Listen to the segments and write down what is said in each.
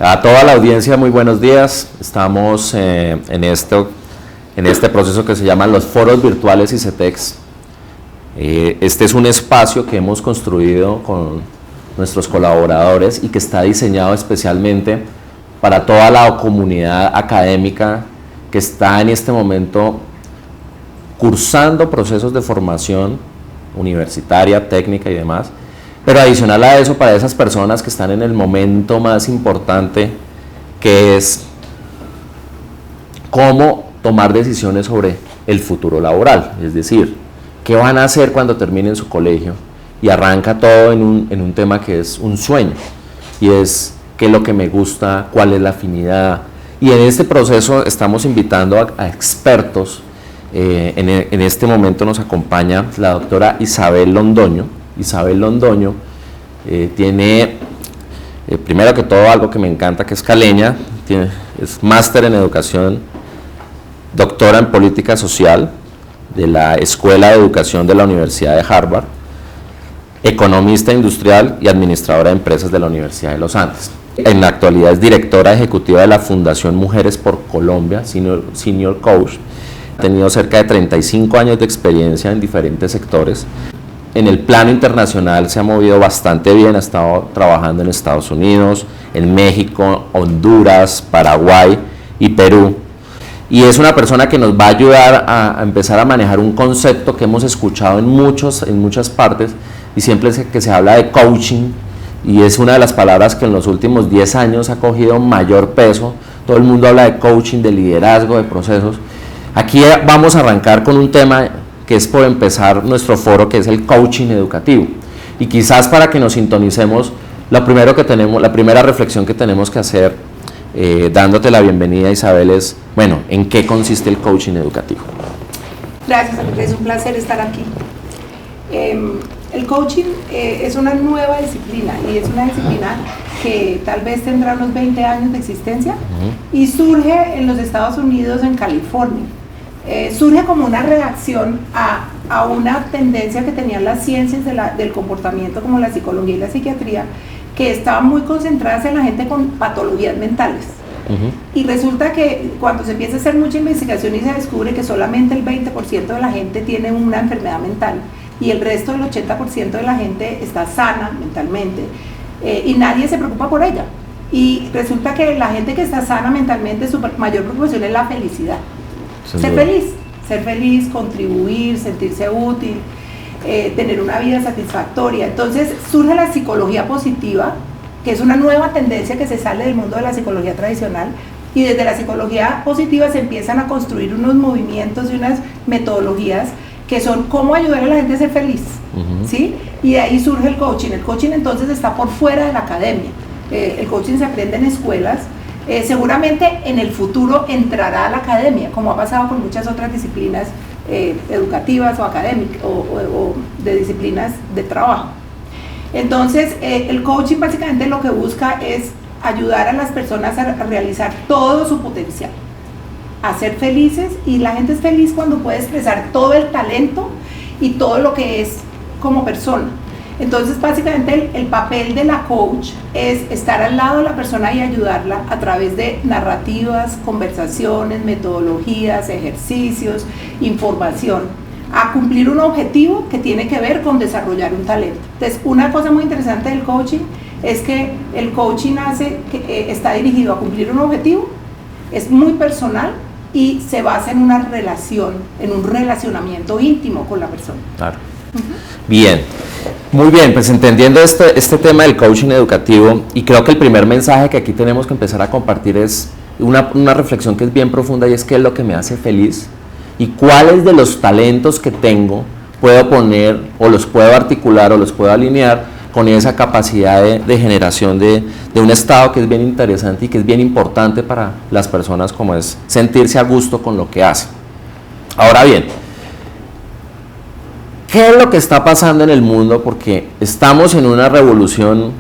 A toda la audiencia, muy buenos días. Estamos en este proceso que se llaman los foros virtuales ICETEX. Este es un espacio que hemos construido con nuestros colaboradores y que está diseñado especialmente para toda la comunidad académica que está en este momento cursando procesos de formación universitaria, técnica y demás. Pero adicional a eso, para esas personas que están en el momento más importante, que es cómo tomar decisiones sobre el futuro laboral, es decir, qué van a hacer cuando terminen su colegio, y arranca todo en un tema que es un sueño, y es qué es lo que me gusta, cuál es la afinidad, y en este proceso estamos invitando a expertos. En este momento nos acompaña la doctora Isabel Londoño. Isabel Londoño tiene, primero que todo, algo que me encanta, que es caleña, es máster en educación, doctora en política social de la Escuela de Educación de la Universidad de Harvard, economista industrial y administradora de empresas de la Universidad de los Andes. En la actualidad es directora ejecutiva de la Fundación Mujeres por Colombia, Senior Coach. Ha tenido cerca de 35 años de experiencia en diferentes sectores. En el plano internacional se ha movido bastante bien, ha estado trabajando en Estados Unidos, en México, Honduras, Paraguay y Perú. Y es una persona que nos va a ayudar a empezar a manejar un concepto que hemos escuchado en muchas partes, y siempre que se habla de coaching, y es una de las palabras que en los últimos 10 años ha cogido mayor peso. Todo el mundo habla de coaching, de liderazgo, de procesos. Aquí vamos a arrancar con un tema que es por empezar nuestro foro, que es el coaching educativo. Y quizás para que nos sintonicemos, la primera reflexión que tenemos que hacer, dándote la bienvenida, Isabel, es, bueno, ¿en qué consiste el coaching educativo? Gracias, Enrique, es un placer estar aquí. El coaching es una nueva disciplina, y es una disciplina que tal vez tendrá unos 20 años de existencia, y surge en los Estados Unidos, en California. Surge como una reacción a una tendencia que tenían las ciencias del comportamiento, como la psicología y la psiquiatría, que estaban muy concentradas en la gente con patologías mentales. Y resulta que cuando se empieza a hacer mucha investigación y se descubre que solamente el 20% de la gente tiene una enfermedad mental, y el resto del 80% de la gente está sana mentalmente, y nadie se preocupa por ella. Y resulta que la gente que está sana mentalmente, su mayor preocupación es la felicidad. Ser feliz, contribuir, sentirse útil, tener una vida satisfactoria. Entonces surge la psicología positiva, que es una nueva tendencia que se sale del mundo de la psicología tradicional, y desde la psicología positiva se empiezan a construir unos movimientos y unas metodologías que son cómo ayudar a la gente a ser feliz, ¿sí? Y de ahí surge el coaching. El coaching entonces está por fuera de la academia. El coaching se aprende en escuelas. Seguramente en el futuro entrará a la academia, como ha pasado con muchas otras disciplinas educativas o académicas o de disciplinas de trabajo. Entonces, el coaching básicamente lo que busca es ayudar a las personas a realizar todo su potencial, a ser felices, y la gente es feliz cuando puede expresar todo el talento y todo lo que es como persona. Entonces, básicamente el papel de la coach es estar al lado de la persona y ayudarla a través de narrativas, conversaciones, metodologías, ejercicios, información, a cumplir un objetivo que tiene que ver con desarrollar un talento. Entonces, una cosa muy interesante del coaching es que el coaching está dirigido a cumplir un objetivo, es muy personal y se basa en una relación, en un relacionamiento íntimo con la persona. Claro. Bien, muy bien, pues entendiendo este tema del coaching educativo, y creo que el primer mensaje que aquí tenemos que empezar a compartir es una reflexión que es bien profunda, y es qué es lo que me hace feliz y cuáles de los talentos que tengo puedo poner o los puedo articular o los puedo alinear con esa capacidad de generación de un estado que es bien interesante y que es bien importante para las personas, como es sentirse a gusto con lo que hacen. Ahora bien, ¿qué es lo que está pasando en el mundo? Porque estamos en una revolución,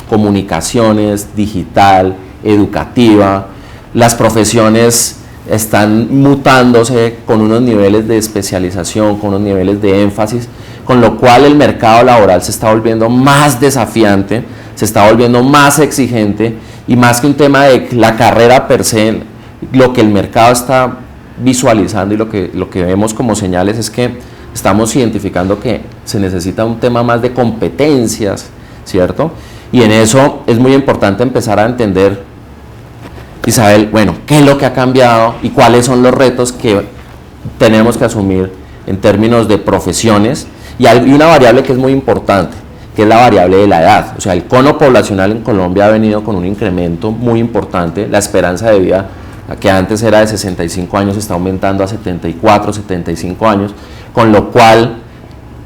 comunicaciones, digital, educativa, las profesiones están mutándose con unos niveles de especialización, con unos niveles de énfasis, con lo cual el mercado laboral se está volviendo más desafiante, se está volviendo más exigente, y más que un tema de la carrera per se, lo que el mercado está visualizando y lo que vemos como señales es que estamos identificando que se necesita un tema más de competencias, ¿cierto? Y en eso es muy importante empezar a entender, Isabel, bueno, qué es lo que ha cambiado y cuáles son los retos que tenemos que asumir en términos de profesiones, y una variable que es muy importante, que es la variable de la edad. O sea, el cono poblacional en Colombia ha venido con un incremento muy importante. La esperanza de vida, que antes era de 65 años, está aumentando a 74, 75 años, con lo cual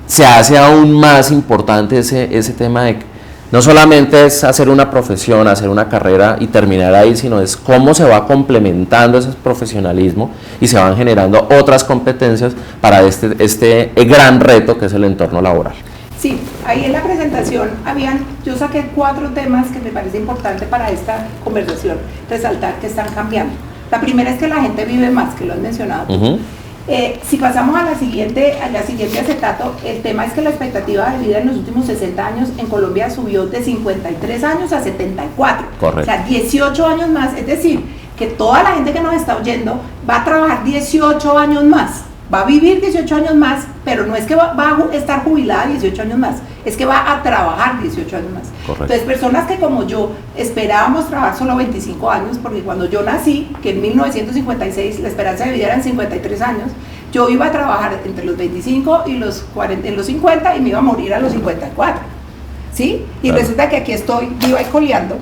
se hace aún más importante ese tema de no solamente es hacer una profesión, hacer una carrera y terminar ahí, sino es cómo se va complementando ese profesionalismo y se van generando otras competencias para este gran reto que es el entorno laboral. Sí, ahí en la presentación yo saqué 4 temas que me parece importante para esta conversación, resaltar que están cambiando. La primera es que la gente vive más, que lo has mencionado. Si pasamos a la siguiente acetato, el tema es que la expectativa de vida en los últimos 60 años en Colombia subió de 53 años a 74. Correcto. O sea, 18 años más, es decir, que toda la gente que nos está oyendo va a trabajar 18 años más. Va a vivir 18 años más, pero no es que va a estar jubilada 18 años más, es que va a trabajar 18 años más. Correcto. Entonces, personas que como yo esperábamos trabajar solo 25 años, porque cuando yo nací, que en 1956 la esperanza de vida eran 53 años, yo iba a trabajar entre los 25 y los 40, en los 50 y me iba a morir a los 54. ¿Sí? Y claro, resulta que aquí estoy viva y coleando,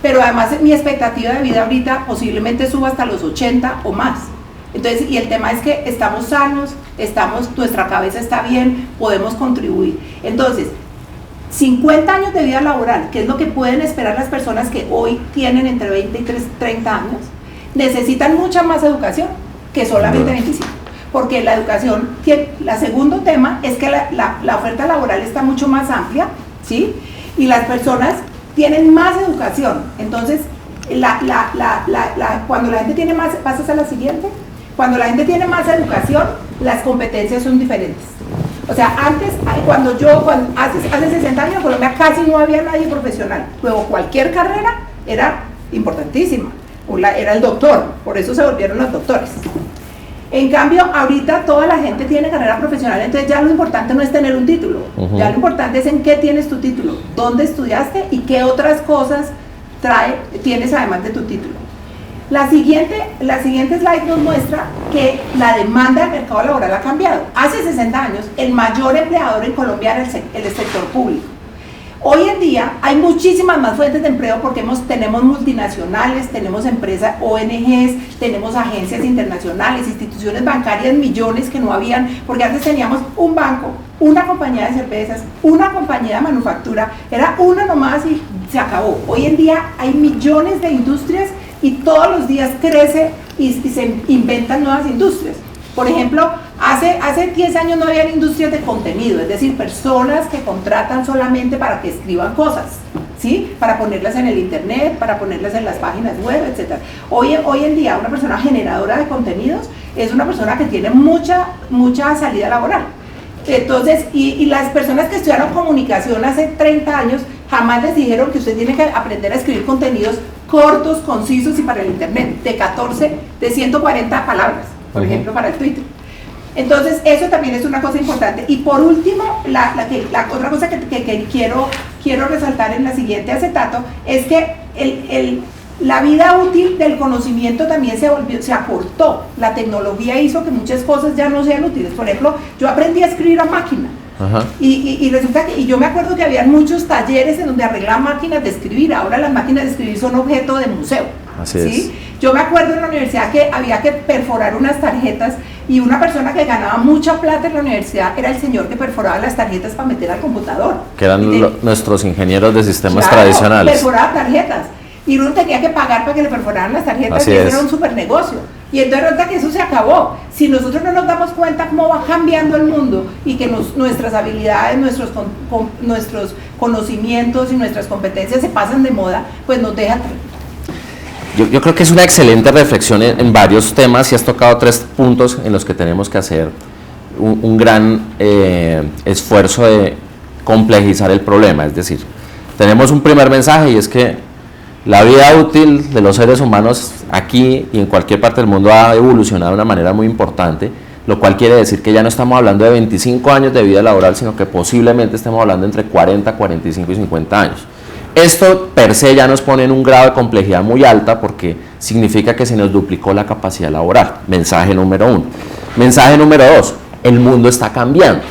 pero además mi expectativa de vida ahorita posiblemente suba hasta los 80 o más. Entonces, y el tema es que estamos sanos, nuestra cabeza está bien, podemos contribuir. Entonces, 50 años de vida laboral, que es lo que pueden esperar las personas que hoy tienen entre 20 y 30 años, necesitan mucha más educación que solamente 25. Porque la educación, el segundo tema es que la oferta laboral está mucho más amplia, ¿sí? Y las personas tienen más educación. Entonces, cuando la gente tiene más, pasas a la siguiente. Cuando la gente tiene más educación, las competencias son diferentes. O sea, antes, hace 60 años en Colombia casi no había nadie profesional. Luego cualquier carrera era importantísima. Era el doctor, por eso se volvieron los doctores. En cambio, ahorita toda la gente tiene carrera profesional, entonces ya lo importante no es tener un título. Ya lo importante es en qué tienes tu título, dónde estudiaste y qué otras cosas tienes además de tu título. La siguiente slide nos muestra que la demanda del mercado laboral ha cambiado. Hace 60 años, el mayor empleador en Colombia era el sector público. Hoy en día hay muchísimas más fuentes de empleo porque tenemos multinacionales, tenemos empresas, ONGs, tenemos agencias internacionales, instituciones bancarias, millones que no habían, porque antes teníamos un banco, una compañía de cervezas, una compañía de manufactura, era una nomás y se acabó. Hoy en día hay millones de industrias y todos los días crece y se inventan nuevas industrias. Por ejemplo, hace 10 años no había industrias de contenido, es decir, personas que contratan solamente para que escriban cosas, ¿sí? Para ponerlas en el internet, para ponerlas en las páginas web, etc. Hoy en día una persona generadora de contenidos es una persona que tiene mucha salida laboral. Entonces, y las personas que estudiaron comunicación hace 30 años jamás les dijeron que usted tiene que aprender a escribir contenidos cortos, concisos y para el internet, de 140 palabras, por ejemplo, para el Twitter. Entonces, eso también es una cosa importante. Y por último, la otra cosa que quiero resaltar en la siguiente acetato es que la vida útil del conocimiento también se acortó. La tecnología hizo que muchas cosas ya no sean útiles. Por ejemplo, yo aprendí a escribir a máquina. Y resulta que, yo me acuerdo que había muchos talleres en donde arreglaban máquinas de escribir. Ahora las máquinas de escribir son objeto de museo. Así ¿sí? Es. Yo me acuerdo en la universidad que había que perforar unas tarjetas y una persona que ganaba mucha plata en la universidad era el señor que perforaba las tarjetas para meter al computador. Que eran nuestros ingenieros de sistemas claro, tradicionales. Perforaba tarjetas. Y uno tenía que pagar para que le perforaran las tarjetas. Así y eso es. Era un super negocio. Y entonces resulta que eso se acabó. Si nosotros no nos damos cuenta cómo va cambiando el mundo y que nuestras habilidades, nuestros conocimientos y nuestras competencias se pasan de moda, pues nos deja. Yo creo que es una excelente reflexión en varios temas y has tocado 3 puntos en los que tenemos que hacer un gran esfuerzo de complejizar el problema. Es decir, tenemos un primer mensaje y es que La vida útil de los seres humanos aquí y en cualquier parte del mundo ha evolucionado de una manera muy importante, lo cual quiere decir que ya no estamos hablando de 25 años de vida laboral, sino que posiblemente estemos hablando entre 40, 45 y 50 años. Esto per se ya nos pone en un grado de complejidad muy alta porque significa que se nos duplicó la capacidad laboral. Mensaje número 1. Mensaje número 2, el mundo está cambiando.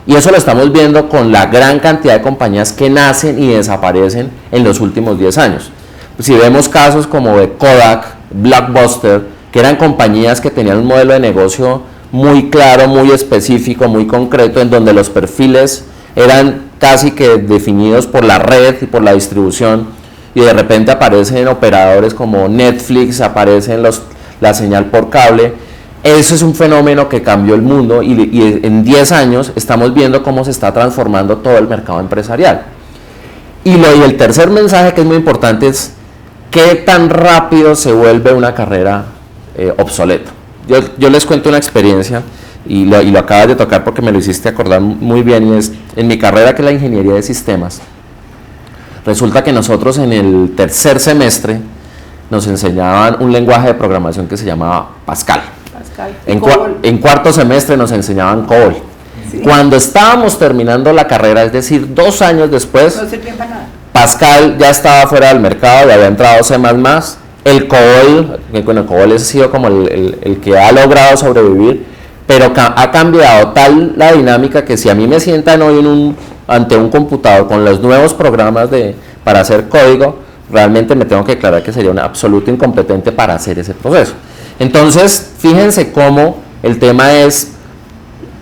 Y eso lo estamos viendo con la gran cantidad de compañías que nacen y desaparecen en los últimos 10 años. Si vemos casos como de Kodak, Blockbuster, que eran compañías que tenían un modelo de negocio muy claro, muy específico, muy concreto, en donde los perfiles eran casi que definidos por la red y por la distribución, y de repente aparecen operadores como Netflix, aparecen la señal por cable. Eso es un fenómeno que cambió el mundo y en 10 años estamos viendo cómo se está transformando todo el mercado empresarial. Y el tercer mensaje que es muy importante es qué tan rápido se vuelve una carrera obsoleta. Yo les cuento una experiencia y lo acabas de tocar porque me lo hiciste acordar muy bien, y es en mi carrera, que es la ingeniería de sistemas. Resulta que nosotros en el tercer semestre nos enseñaban un lenguaje de programación que se llamaba Pascal. En cuarto semestre nos enseñaban COBOL. Sí. Cuando estábamos terminando la carrera, es decir, 2 años después, no servía para nada. Pascal ya estaba fuera del mercado, ya había entrado C++. El COBOL, bueno, el COBOL ha sido como el que ha logrado sobrevivir, pero ha cambiado tal la dinámica que si a mí me sientan hoy ante un computador con los nuevos programas para hacer código, realmente me tengo que declarar que sería un absoluto incompetente para hacer ese proceso. Entonces, fíjense cómo el tema es,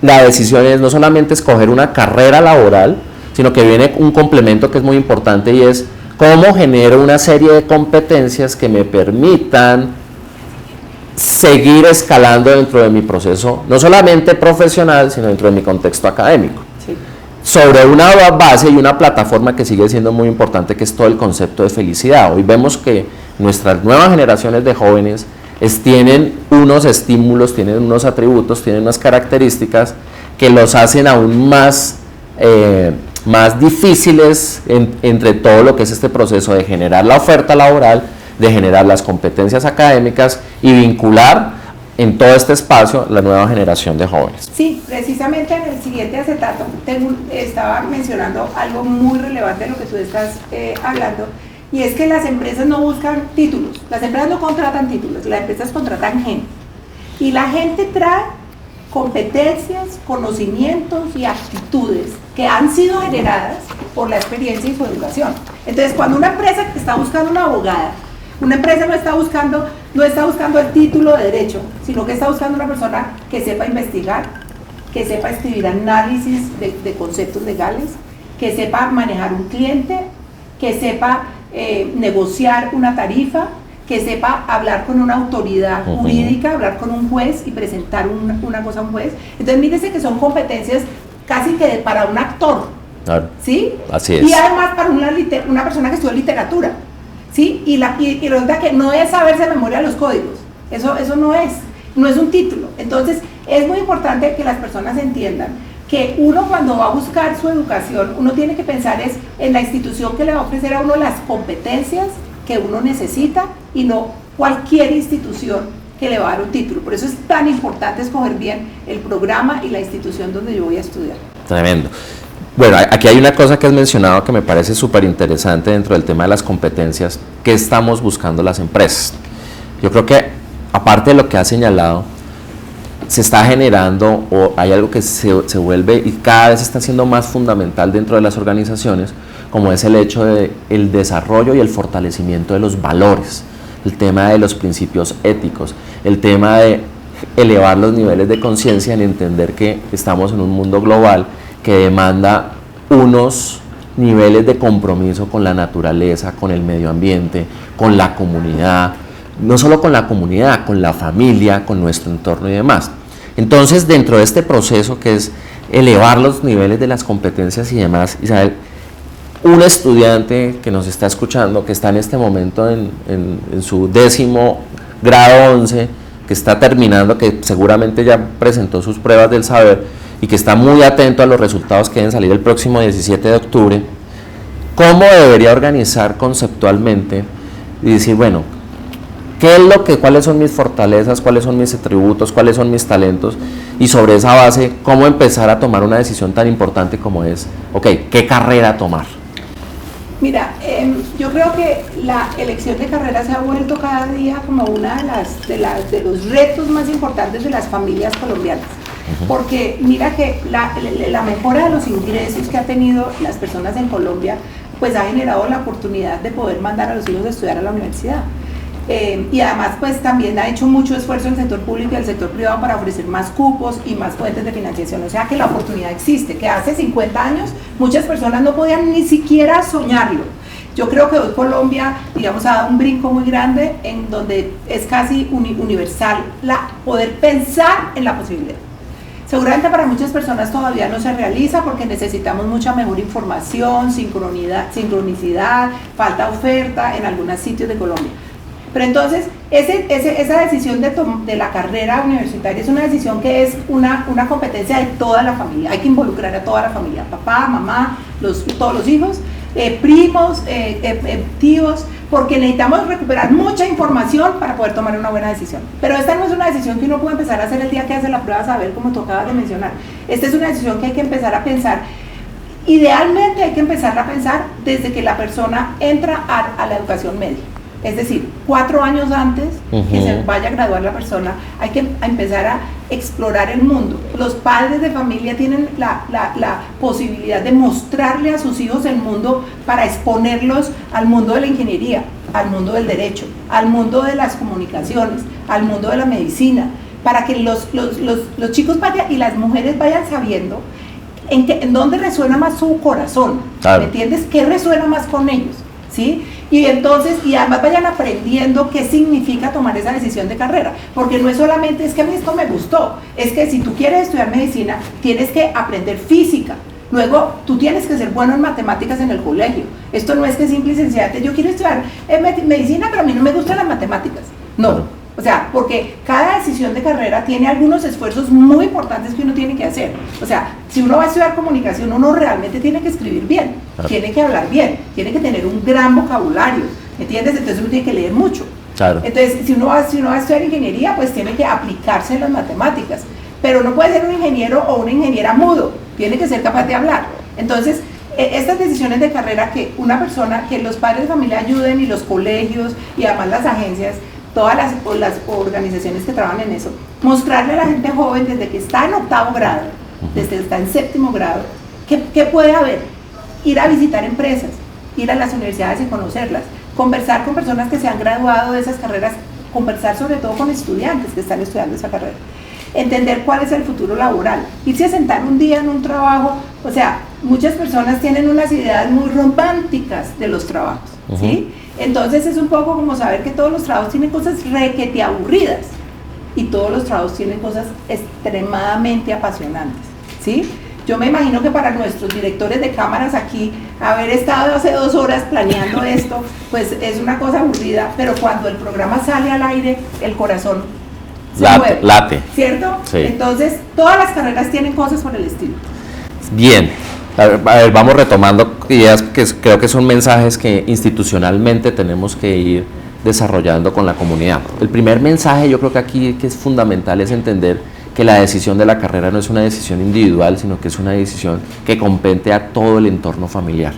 la decisión es no solamente escoger una carrera laboral, sino que viene un complemento que es muy importante, y es cómo genero una serie de competencias que me permitan seguir escalando dentro de mi proceso, no solamente profesional, sino dentro de mi contexto académico. Sí. Sobre una base y una plataforma que sigue siendo muy importante, que es todo el concepto de felicidad. Hoy vemos que nuestras nuevas generaciones de jóvenes tienen unos estímulos, tienen unos atributos, tienen unas características que los hacen aún más difíciles entre todo lo que es este proceso de generar la oferta laboral, de generar las competencias académicas y vincular en todo este espacio la nueva generación de jóvenes. Sí, precisamente en el siguiente acetato estaba mencionando algo muy relevante de lo que tú estás hablando, y es que las empresas no buscan títulos, las empresas no contratan títulos, las empresas contratan gente, y la gente trae competencias, conocimientos y actitudes que han sido generadas por la experiencia y su educación. Entonces, cuando una empresa que está buscando una abogada, una empresa no está buscando el título de derecho, sino que está buscando una persona que sepa investigar, que sepa escribir análisis de conceptos legales, que sepa manejar un cliente, que sepa negociar una tarifa, que sepa hablar con una autoridad jurídica, hablar con un juez y presentar una cosa a un juez. Entonces, mírense que son competencias casi que para un actor, claro. ¿Sí? Así es. Y además para una persona que estudió literatura, ¿sí? Y resulta que no es saberse de memoria los códigos, eso no es un título. Entonces, es muy importante que las personas entiendan que uno, cuando va a buscar su educación, uno tiene que pensar en la institución que le va a ofrecer a uno las competencias que uno necesita, y no cualquier institución que le va a dar un título. Por eso es tan importante escoger bien el programa y la institución donde yo voy a estudiar. Tremendo. Bueno, aquí hay una cosa que has mencionado que me parece súper interesante dentro del tema de las competencias. ¿Qué estamos buscando las empresas? Yo creo que, aparte de lo que has señalado, se está generando, o hay algo que se vuelve y cada vez está siendo más fundamental dentro de las organizaciones, como es el hecho del desarrollo y el fortalecimiento de los valores, el tema de los principios éticos, el tema de elevar los niveles de conciencia en entender que estamos en un mundo global que demanda unos niveles de compromiso con la naturaleza, con el medio ambiente, con la comunidad, no solo con la comunidad, con la familia, con nuestro entorno y demás. Entonces, dentro de este proceso que es elevar los niveles de las competencias y demás, Isabel, un estudiante que nos está escuchando, que está en este momento en su 10º grado 11, que está terminando, que seguramente ya presentó sus pruebas del saber y que está muy atento a los resultados que deben salir el próximo 17 de octubre, ¿cómo debería organizar conceptualmente y decir, bueno, cuáles son mis fortalezas, cuáles son mis atributos, cuáles son mis talentos, y sobre esa base, cómo empezar a tomar una decisión tan importante como es, ¿qué carrera tomar? Mira, yo creo que la elección de carrera se ha vuelto cada día como una de los retos más importantes de las familias colombianas. Porque mira que la mejora de los ingresos que ha tenido las personas en Colombia, pues ha generado la oportunidad de poder mandar a los hijos a estudiar a la universidad. Y además pues también ha hecho mucho esfuerzo el sector público y el sector privado para ofrecer más cupos y más fuentes de financiación, o sea que la oportunidad existe, que hace 50 años muchas personas no podían ni siquiera soñarlo. Yo creo que hoy Colombia, digamos, ha dado un brinco muy grande en donde es casi universal poder pensar en la posibilidad. Seguramente para muchas personas todavía no se realiza porque necesitamos mucha mejor información, sincronicidad, falta oferta en algunos sitios de Colombia. Pero entonces, esa decisión de la carrera universitaria es una decisión que es una competencia de toda la familia. Hay que involucrar a toda la familia, papá, mamá, todos los hijos, primos, tíos, porque necesitamos recuperar mucha información para poder tomar una buena decisión. Pero esta no es una decisión que uno puede empezar a hacer el día que hace la prueba, saber como tú acabas de mencionar. Esta es una decisión que hay que empezar a pensar. Idealmente hay que empezar a pensar desde que la persona entra a la educación media. Es decir, 4 años antes que se vaya a graduar la persona, hay que empezar a explorar el mundo. Los padres de familia tienen la posibilidad de mostrarle a sus hijos el mundo para exponerlos al mundo de la ingeniería, al mundo del derecho, al mundo de las comunicaciones, al mundo de la medicina, para que los chicos vayan y las mujeres vayan sabiendo en dónde resuena más su corazón, claro. ¿Me entiendes? ¿Qué resuena más con ellos? ¿Sí? Y además vayan aprendiendo qué significa tomar esa decisión de carrera, porque no es solamente es que a mí esto me gustó, es que si tú quieres estudiar medicina, tienes que aprender física, luego tú tienes que ser bueno en matemáticas en el colegio, esto no es que simple y sencillamente yo quiero estudiar medicina, pero a mí no me gustan las matemáticas, no. O sea, porque cada decisión de carrera tiene algunos esfuerzos muy importantes que uno tiene que hacer. O sea, si uno va a estudiar comunicación, uno realmente tiene que escribir bien, claro. Tiene que hablar bien, tiene que tener un gran vocabulario, ¿entiendes? Entonces uno tiene que leer mucho. Claro. Entonces, si uno va a estudiar ingeniería, pues tiene que aplicarse en las matemáticas. Pero no puede ser un ingeniero o una ingeniera mudo, tiene que ser capaz de hablar. Entonces, estas decisiones de carrera que una persona, que los padres de familia ayuden y los colegios y además las agencias, todas las organizaciones que trabajan en eso, mostrarle a la gente joven desde que está en 8º grado, desde que está en 7º grado, ¿qué puede haber? Ir a visitar empresas, ir a las universidades y conocerlas, conversar con personas que se han graduado de esas carreras, conversar sobre todo con estudiantes que están estudiando esa carrera, entender cuál es el futuro laboral, irse a sentar un día en un trabajo. O sea, muchas personas tienen unas ideas muy románticas de los trabajos, ¿sí? Entonces es un poco como saber que todos los trabajos tienen cosas requete aburridas y todos los trabajos tienen cosas extremadamente apasionantes, ¿sí? Yo me imagino que para nuestros directores de cámaras aquí, haber estado hace 2 horas planeando esto, pues es una cosa aburrida, pero cuando el programa sale al aire, el corazón late, ¿cierto? Sí. Entonces, todas las carreras tienen cosas por el estilo. Bien. A ver, vamos retomando ideas que creo que son mensajes que institucionalmente tenemos que ir desarrollando con la comunidad. El primer mensaje, yo creo que aquí que es fundamental, es entender que la decisión de la carrera no es una decisión individual, sino que es una decisión que compete a todo el entorno familiar.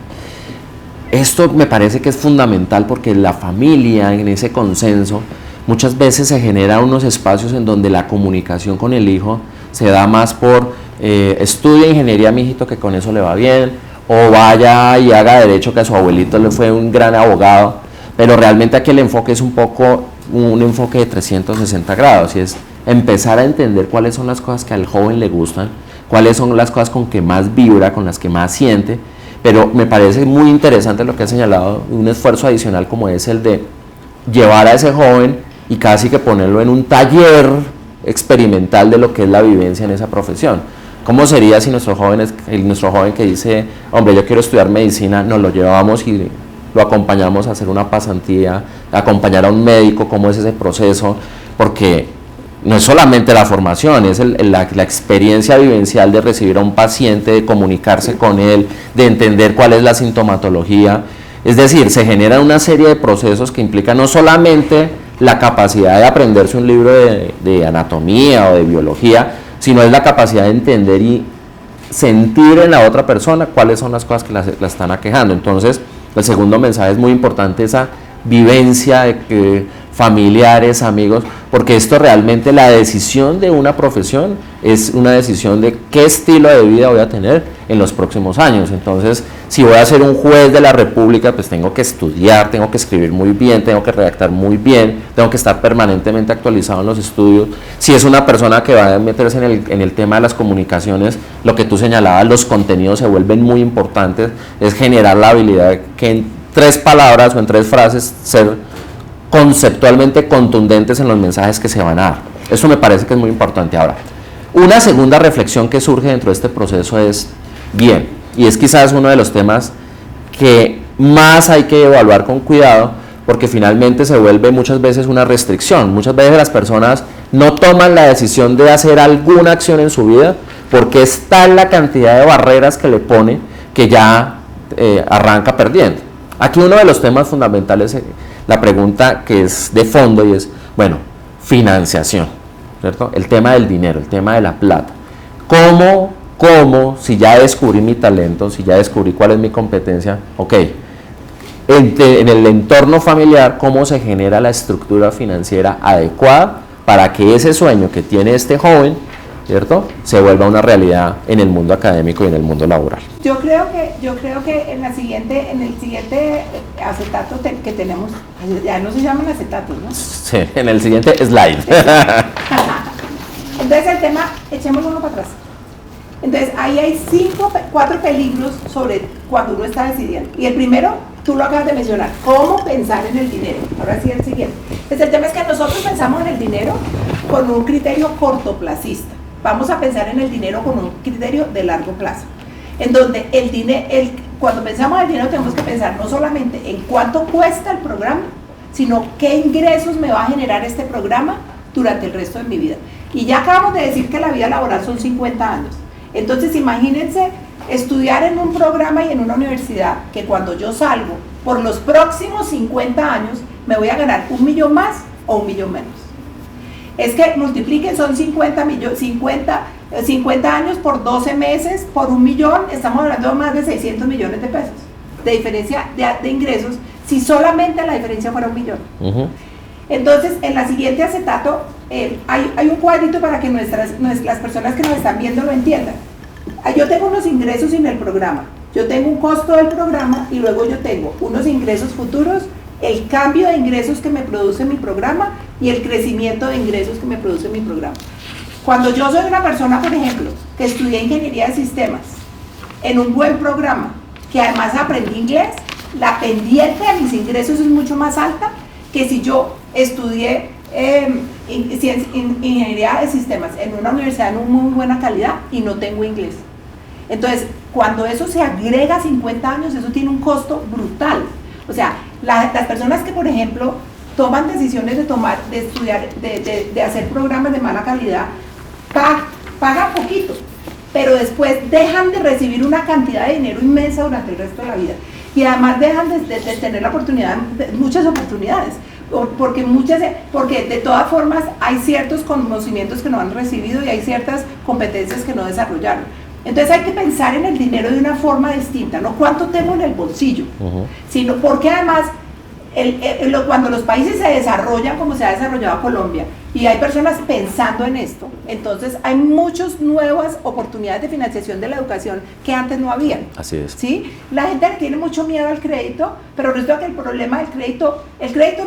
Esto me parece que es fundamental porque la familia, en ese consenso, muchas veces se generan unos espacios en donde la comunicación con el hijo se da más por estudia ingeniería, mijito, que con eso le va bien, o vaya y haga derecho, que a su abuelito le fue un gran abogado, pero realmente aquí el enfoque es un poco un enfoque de 360 grados, y es empezar a entender cuáles son las cosas que al joven le gustan, cuáles son las cosas con que más vibra, con las que más siente. Pero me parece muy interesante lo que ha señalado, un esfuerzo adicional como es el de llevar a ese joven y casi que ponerlo en un taller experimental de lo que es la vivencia en esa profesión. ¿Cómo sería si nuestro joven que dice, hombre, yo quiero estudiar medicina, nos lo llevamos y lo acompañamos a hacer una pasantía, acompañar a un médico, cómo es ese proceso? Porque no es solamente la formación, es la experiencia vivencial de recibir a un paciente, de comunicarse con él, de entender cuál es la sintomatología. Es decir, se genera una serie de procesos que implican no solamente la capacidad de aprenderse un libro de anatomía o de biología, sino es la capacidad de entender y sentir en la otra persona cuáles son las cosas que la están aquejando. Entonces, el segundo mensaje es muy importante, esa vivencia de que familiares, amigos, porque esto realmente, la decisión de una profesión es una decisión de qué estilo de vida voy a tener en los próximos años. Entonces, si voy a ser un juez de la República, pues tengo que estudiar, tengo que escribir muy bien, tengo que redactar muy bien, tengo que estar permanentemente actualizado en los estudios. Si es una persona que va a meterse en el tema de las comunicaciones, lo que tú señalabas, los contenidos se vuelven muy importantes, es generar la habilidad de que en 3 palabras o en 3 frases ser conceptualmente contundentes en los mensajes que se van a dar. Eso me parece que es muy importante. Ahora, una segunda reflexión que surge dentro de este proceso es, bien, y es quizás uno de los temas que más hay que evaluar con cuidado, porque finalmente se vuelve muchas veces una restricción. Muchas veces las personas no toman la decisión de hacer alguna acción en su vida porque está la cantidad de barreras que le pone que ya arranca perdiendo. Aquí uno de los temas fundamentales, la pregunta que es de fondo, y es, bueno, financiación, ¿cierto? El tema del dinero, el tema de la plata. ¿Cómo, si ya descubrí mi talento, si ya descubrí cuál es mi competencia, ok, en el entorno familiar, cómo se genera la estructura financiera adecuada para que ese sueño que tiene este joven, ¿cierto?, se vuelva una realidad en el mundo académico y en el mundo laboral? Yo creo que en el siguiente acetato que tenemos, ya no se llaman acetatos, ¿no? Sí, en el siguiente slide. Entonces el tema, echemos uno para atrás. Entonces ahí hay 4 peligros sobre cuando uno está decidiendo. Y el primero, tú lo acabas de mencionar, cómo pensar en el dinero. Ahora sí el siguiente. Pues el tema es que nosotros pensamos en el dinero con un criterio cortoplacista. Vamos a pensar en el dinero con un criterio de largo plazo, en donde cuando pensamos en el dinero tenemos que pensar no solamente en cuánto cuesta el programa, sino qué ingresos me va a generar este programa durante el resto de mi vida. Y ya acabamos de decir que la vida laboral son 50 años. Entonces imagínense estudiar en un programa y en una universidad que cuando yo salgo, por los próximos 50 años, me voy a ganar 1 millón más o 1 millón menos. Es que multipliquen, son 50 años por 12 meses, por 1 millón, estamos hablando de más de 600 millones de pesos de diferencia de ingresos, si solamente la diferencia fuera 1 millón. Entonces, en la siguiente acetato, hay un cuadrito para que las personas que nos están viendo lo entiendan. Yo tengo unos ingresos en el programa, yo tengo un costo del programa y luego yo tengo unos ingresos futuros, el cambio de ingresos que me produce mi programa y el crecimiento de ingresos que me produce mi programa. Cuando yo soy una persona, por ejemplo, que estudié ingeniería de sistemas en un buen programa, que además aprendí inglés, la pendiente de mis ingresos es mucho más alta que si yo estudié ingeniería de sistemas en una universidad de muy buena calidad y no tengo inglés. Entonces, cuando eso se agrega a 50 años, eso tiene un costo brutal. O sea, las personas que, por ejemplo, toman decisiones de estudiar, de hacer programas de mala calidad, pagan poquito, pero después dejan de recibir una cantidad de dinero inmensa durante el resto de la vida. Y además dejan de tener la oportunidad, muchas oportunidades, porque de todas formas hay ciertos conocimientos que no han recibido y hay ciertas competencias que no desarrollaron. Entonces hay que pensar en el dinero de una forma distinta, no cuánto tengo en el bolsillo, sino porque además cuando los países se desarrollan como se ha desarrollado Colombia y hay personas pensando en esto, entonces hay muchas nuevas oportunidades de financiación de la educación que antes no habían. Así es. ¿Sí? La gente le tiene mucho miedo al crédito, pero resulta que el problema del crédito, el crédito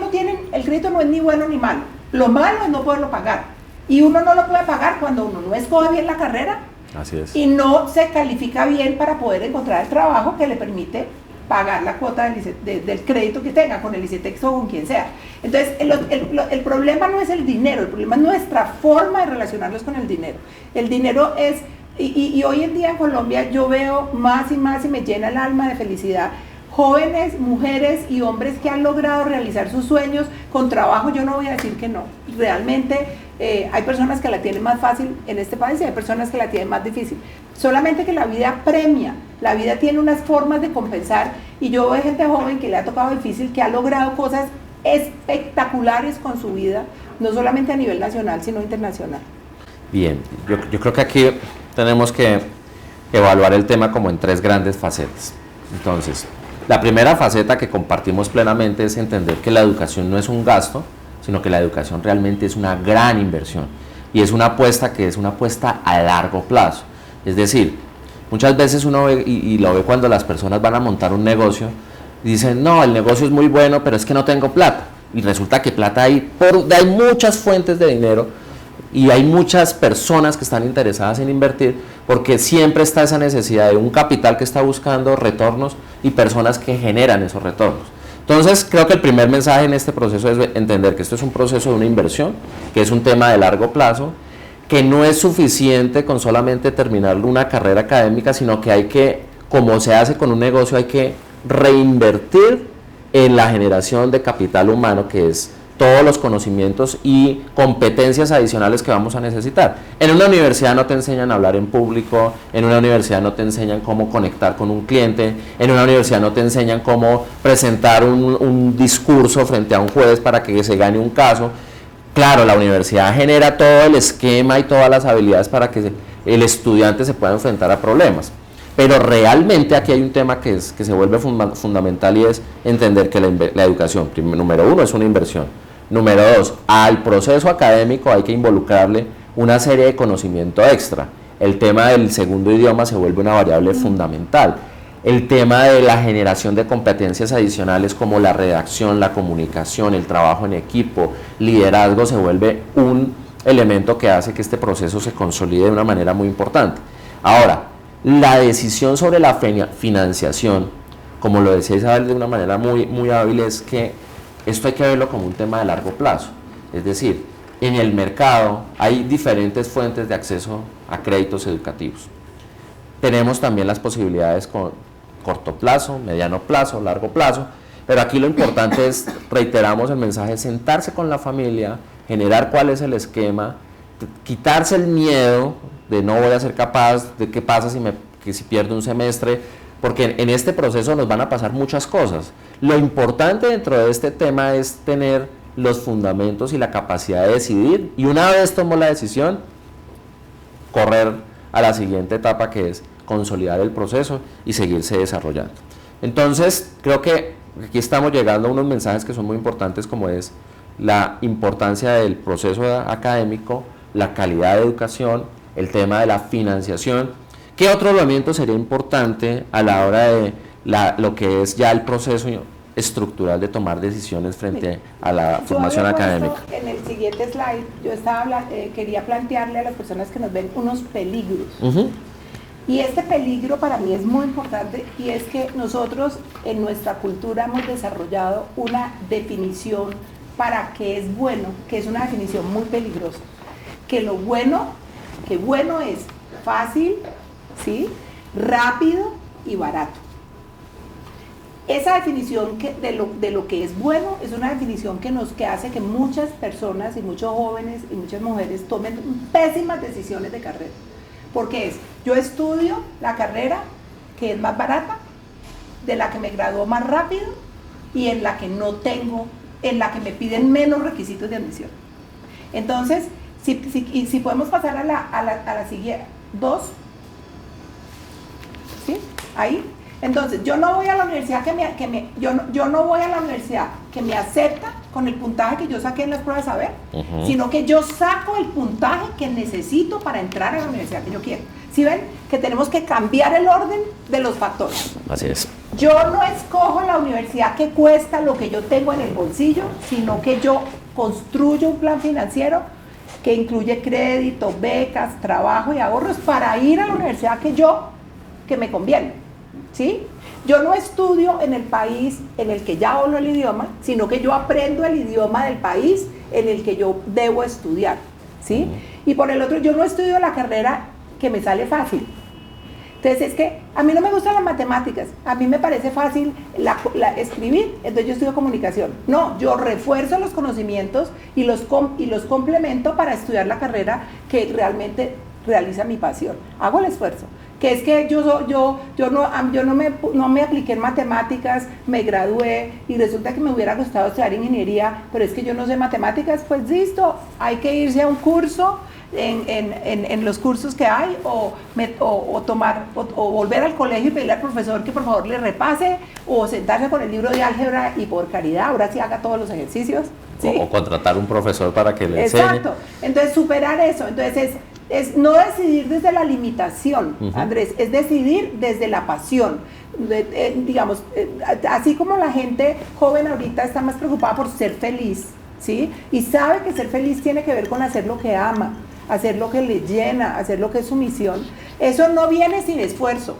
no es ni bueno ni malo, lo malo es no poderlo pagar, y uno no lo puede pagar cuando uno no escoge bien la carrera. Así es. Y no se califica bien para poder encontrar el trabajo que le permite pagar la cuota del crédito que tenga, con el ICETEX o con quien sea. Entonces, el problema no es el dinero, el problema es nuestra forma de relacionarnos con el dinero. El dinero es, y hoy en día en Colombia yo veo más y más y me llena el alma de felicidad, jóvenes, mujeres y hombres que han logrado realizar sus sueños con trabajo. Yo no voy a decir que no, realmente hay personas que la tienen más fácil en este país y hay personas que la tienen más difícil, solamente que la vida premia, la vida tiene unas formas de compensar Y yo veo gente joven que le ha tocado difícil, que ha logrado cosas espectaculares con su vida, no solamente a nivel nacional, sino internacional. Bien, yo creo que aquí tenemos que evaluar el tema como en 3 grandes facetas. Entonces, la primera faceta que compartimos plenamente es entender que la educación no es un gasto, sino que la educación realmente es una gran inversión y es una apuesta que es una apuesta a largo plazo. Es decir, muchas veces uno ve, y lo ve cuando las personas van a montar un negocio, dicen, no, el negocio es muy bueno, pero es que no tengo plata. Y resulta que plata hay muchas fuentes de dinero y hay muchas personas que están interesadas en invertir porque siempre está esa necesidad de un capital que está buscando retornos y personas que generan esos retornos. Entonces, creo que el primer mensaje en este proceso es entender que esto es un proceso de una inversión, que es un tema de largo plazo, que no es suficiente con solamente terminar una carrera académica, sino que hay que, como se hace con un negocio, hay que reinvertir en la generación de capital humano, que es todos los conocimientos y competencias adicionales que vamos a necesitar. En una universidad no te enseñan a hablar en público, en una universidad no te enseñan cómo conectar con un cliente, en una universidad no te enseñan cómo presentar un discurso frente a un juez para que se gane un caso. Claro, la universidad genera todo el esquema y todas las habilidades para que el estudiante se pueda enfrentar a problemas. Pero realmente aquí hay un tema que se vuelve fundamental y es entender que la educación, número 1, es una inversión. Número 2, al proceso académico hay que involucrarle una serie de conocimiento extra. El tema del segundo idioma se vuelve una variable fundamental. El tema de la generación de competencias adicionales como la redacción, la comunicación, el trabajo en equipo, liderazgo se vuelve un elemento que hace que este proceso se consolide de una manera muy importante. Ahora, la decisión sobre la financiación, como lo decía Isabel de una manera muy hábil, es que esto hay que verlo como un tema de largo plazo. Es decir, en el mercado hay diferentes fuentes de acceso a créditos educativos. Tenemos también las posibilidades con corto plazo, mediano plazo, largo plazo, pero aquí lo importante es, reiteramos el mensaje, sentarse con la familia, generar cuál es el esquema, quitarse el miedo de no voy a ser capaz, de qué pasa si pierdo un semestre, porque en este proceso nos van a pasar muchas cosas. Lo importante dentro de este tema es tener los fundamentos y la capacidad de decidir, y una vez tomo la decisión, correr a la siguiente etapa, que es consolidar el proceso y seguirse desarrollando. Entonces, creo que aquí estamos llegando a unos mensajes que son muy importantes, como es la importancia del proceso académico, la calidad de educación, el tema de la financiación. ¿Qué otro elemento sería importante a la hora de lo que es ya el proceso estructural de tomar decisiones frente a la formación académica? En el siguiente slide, yo quería plantearle a las personas que nos ven unos peligros. Y este peligro para mí es muy importante, y es que nosotros en nuestra cultura hemos desarrollado una definición para qué es bueno, que es una definición muy peligrosa. Que bueno es fácil, ¿sí?, rápido y barato. Esa definición de lo que es bueno es una definición que hace que muchas personas y muchos jóvenes y muchas mujeres tomen pésimas decisiones de carrera. Porque yo estudio la carrera que es más barata, de la que me gradúo más rápido y en la que me piden menos requisitos de admisión. Entonces, si podemos pasar a la siguiente, 2, ¿sí? Ahí. Entonces, yo no voy a la universidad yo no voy a la universidad que me acepta con el puntaje que yo saqué en las pruebas de saber, sino que yo saco el puntaje que necesito para entrar a la universidad que yo quiero. ¿Sí ven? Que tenemos que cambiar el orden de los factores. Así es. Yo no escojo la universidad que cuesta lo que yo tengo en el bolsillo, sino que yo construyo un plan financiero que incluye crédito, becas, trabajo y ahorros para ir a la universidad que me conviene. ¿Sí? Yo no estudio en el país en el que ya hablo el idioma, sino que yo aprendo el idioma del país en el que yo debo estudiar, ¿sí? Y por el otro, yo no estudio la carrera que me sale fácil. Entonces, es que a mí no me gustan las matemáticas, a mí me parece fácil escribir, entonces yo estudio comunicación. No, yo refuerzo los conocimientos y los complemento para estudiar la carrera que realmente realiza mi pasión. Hago el esfuerzo. que es que no me apliqué en matemáticas, me gradué y resulta que me hubiera gustado estudiar ingeniería, pero es que yo no sé matemáticas, pues listo, hay que irse a un curso en los cursos que hay o volver al colegio y pedirle al profesor que por favor le repase o sentarse con el libro de álgebra y por caridad, ahora sí haga todos los ejercicios. ¿Sí? O contratar un profesor para que le enseñe. Exacto, entonces superar eso, entonces es no decidir desde la limitación, Andrés, es decidir desde la pasión. Así como la gente joven ahorita está más preocupada por ser feliz, ¿sí? Y sabe que ser feliz tiene que ver con hacer lo que ama, hacer lo que le llena, hacer lo que es su misión. Eso no viene sin esfuerzo,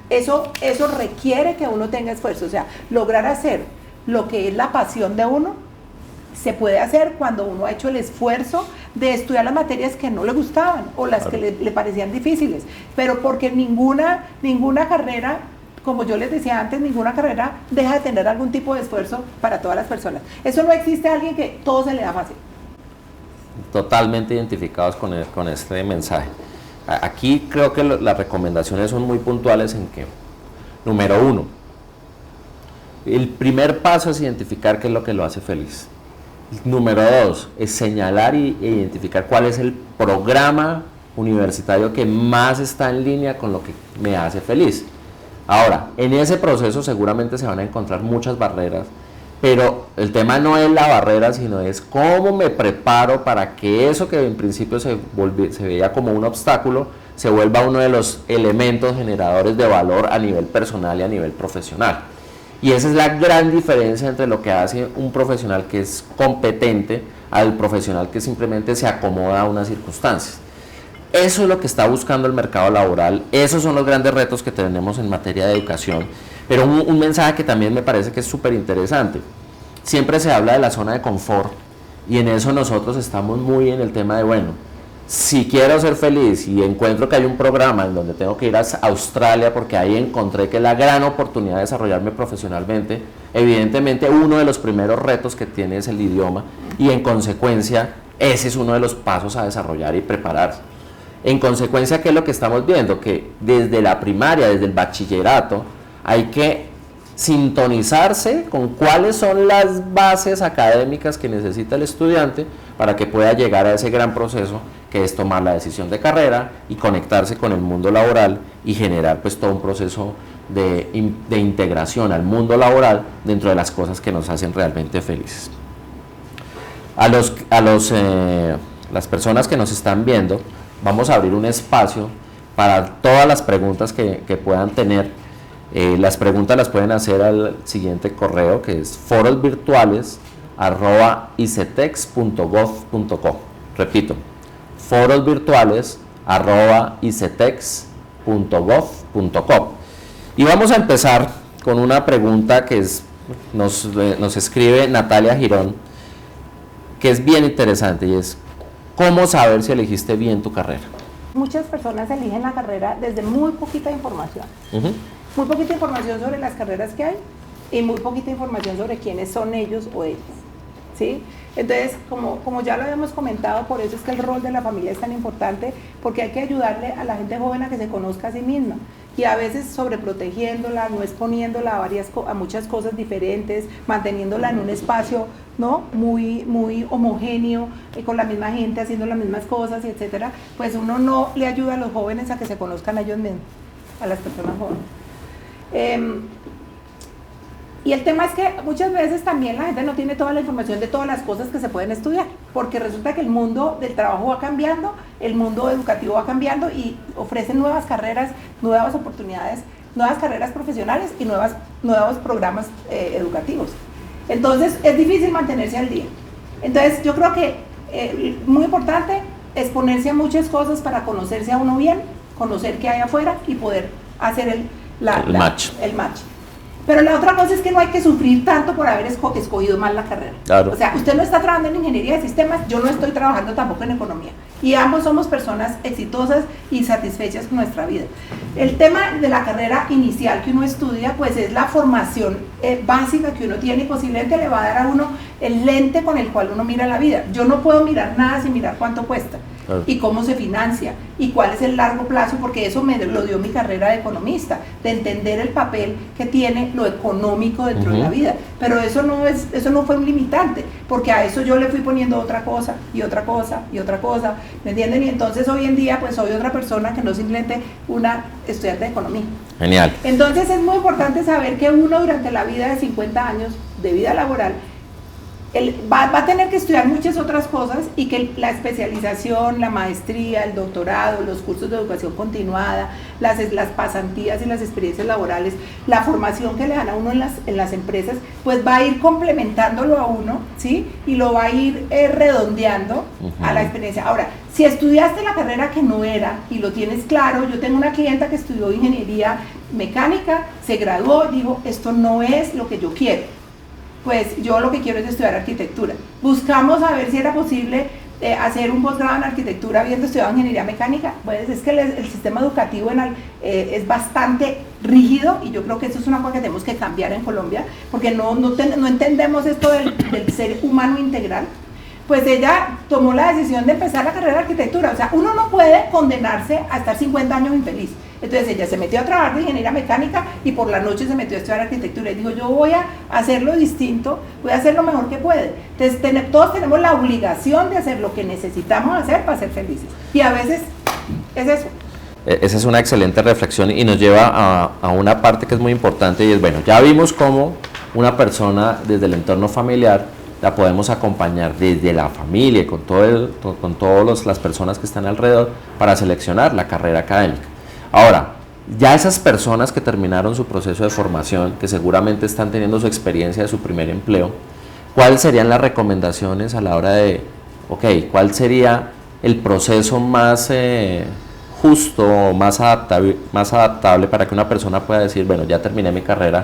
eso requiere que uno tenga esfuerzo, o sea, lograr hacer lo que es la pasión de uno se puede hacer cuando uno ha hecho el esfuerzo de estudiar las materias que no le gustaban o las que le parecían difíciles, pero porque ninguna carrera, como yo les decía antes, ninguna carrera deja de tener algún tipo de esfuerzo para todas las personas. Eso no existe alguien que todo se le da fácil. Totalmente identificados con este mensaje. Aquí creo que las recomendaciones son muy puntuales en que, número uno, el primer paso es identificar qué es lo que lo hace feliz. Número dos, es señalar e identificar cuál es el programa universitario que más está en línea con lo que me hace feliz. Ahora, en ese proceso seguramente se van a encontrar muchas barreras, pero el tema no es la barrera, sino es cómo me preparo para que eso que en principio se veía como un obstáculo, se vuelva uno de los elementos generadores de valor a nivel personal y a nivel profesional. Y esa es la gran diferencia entre lo que hace un profesional que es competente al profesional que simplemente se acomoda a unas circunstancias. Eso es lo que está buscando el mercado laboral, esos son los grandes retos que tenemos en materia de educación, pero un mensaje que también me parece que es súper interesante. Siempre se habla de la zona de confort y en eso nosotros estamos muy en el tema de, bueno, si quiero ser feliz y encuentro que hay un programa en donde tengo que ir a Australia porque ahí encontré que es la gran oportunidad de desarrollarme profesionalmente, evidentemente uno de los primeros retos que tiene es el idioma y en consecuencia ese es uno de los pasos a desarrollar y prepararse. En consecuencia, ¿qué es lo que estamos viendo? Que desde la primaria, desde el bachillerato, hay que sintonizarse con cuáles son las bases académicas que necesita el estudiante para que pueda llegar a ese gran proceso que es tomar la decisión de carrera y conectarse con el mundo laboral y generar pues todo un proceso de integración al mundo laboral dentro de las cosas que nos hacen realmente felices. Las personas que nos están viendo, vamos a abrir un espacio para todas las preguntas que puedan tener. Las preguntas las pueden hacer al siguiente correo que es forosvirtuales@icetex.gov.co. Repito, forosvirtuales@icetex.gov.co. Y vamos a empezar con una pregunta que nos escribe Natalia Girón, que es bien interesante y es: ¿cómo saber si elegiste bien tu carrera? Muchas personas eligen la carrera desde muy poquita información. Muy poquita información sobre las carreras que hay y muy poquita información sobre quiénes son ellos o ellas, ¿sí? Entonces, como ya lo habíamos comentado, por eso es que el rol de la familia es tan importante, porque hay que ayudarle a la gente joven a que se conozca a sí misma y a veces sobreprotegiéndola, no exponiéndola a muchas cosas diferentes, manteniéndola en un espacio, ¿no?, muy homogéneo, con la misma gente haciendo las mismas cosas, y etcétera, pues uno no le ayuda a los jóvenes a que se conozcan a ellos mismos, a las personas jóvenes. Y el tema es que muchas veces también la gente no tiene toda la información de todas las cosas que se pueden estudiar, porque resulta que el mundo del trabajo va cambiando, el mundo educativo va cambiando y ofrecen nuevas carreras, nuevas oportunidades, nuevas carreras profesionales y nuevos programas educativos. Entonces es difícil mantenerse al día. Entonces yo creo que muy importante exponerse a muchas cosas para conocerse a uno bien, conocer qué hay afuera y poder hacer el match. Pero la otra cosa es que no hay que sufrir tanto por haber escogido mal la carrera. Claro. O sea, usted no está trabajando en ingeniería de sistemas, yo no estoy trabajando tampoco en economía. Y ambos somos personas exitosas y satisfechas con nuestra vida. El tema de la carrera inicial que uno estudia, pues es la formación básica que uno tiene y posiblemente le va a dar a uno el lente con el cual uno mira la vida. Yo no puedo mirar nada sin mirar cuánto cuesta. y cómo se financia y cuál es el largo plazo, porque eso me lo dio mi carrera de economista, de entender el papel que tiene lo económico dentro de la vida. Pero eso no fue un limitante, porque a eso yo le fui poniendo otra cosa y otra cosa y otra cosa, ¿me entienden? Y entonces hoy en día pues soy otra persona que no simplemente una estudiante de economía. Genial. Entonces es muy importante saber que uno durante la vida de 50 años de vida laboral va a tener que estudiar muchas otras cosas, y que la especialización, la maestría, el doctorado, los cursos de educación continuada, las pasantías y las experiencias laborales, la formación que le dan a uno en las empresas, pues va a ir complementándolo a uno, ¿sí? Y lo va a ir redondeando a la experiencia. Ahora, si estudiaste la carrera que no era y lo tienes claro, yo tengo una clienta que estudió ingeniería mecánica, se graduó, dijo, esto no es lo que yo quiero. Pues yo lo que quiero es estudiar arquitectura. Buscamos a ver si era posible hacer un posgrado en arquitectura habiendo estudiado ingeniería mecánica. Pues es que el sistema educativo es bastante rígido, y yo creo que eso es una cosa que tenemos que cambiar en Colombia, porque no entendemos esto del ser humano integral. Pues ella tomó la decisión de empezar la carrera de arquitectura. O sea, uno no puede condenarse a estar 50 años infeliz. Entonces ella se metió a trabajar de ingeniería mecánica y por la noche se metió a estudiar arquitectura. Y dijo, yo voy a hacerlo distinto, voy a hacer lo mejor que puede. Entonces todos tenemos la obligación de hacer lo que necesitamos hacer para ser felices. Y a veces es eso. Esa es una excelente reflexión y nos lleva a una parte que es muy importante, y es, bueno, ya vimos cómo una persona desde el entorno familiar la podemos acompañar desde la familia y con todas las personas que están alrededor para seleccionar la carrera académica. Ahora, ya esas personas que terminaron su proceso de formación, que seguramente están teniendo su experiencia de su primer empleo, ¿cuáles serían las recomendaciones a la hora de, cuál sería el proceso más justo, más adaptable para que una persona pueda decir, bueno, ya terminé mi carrera,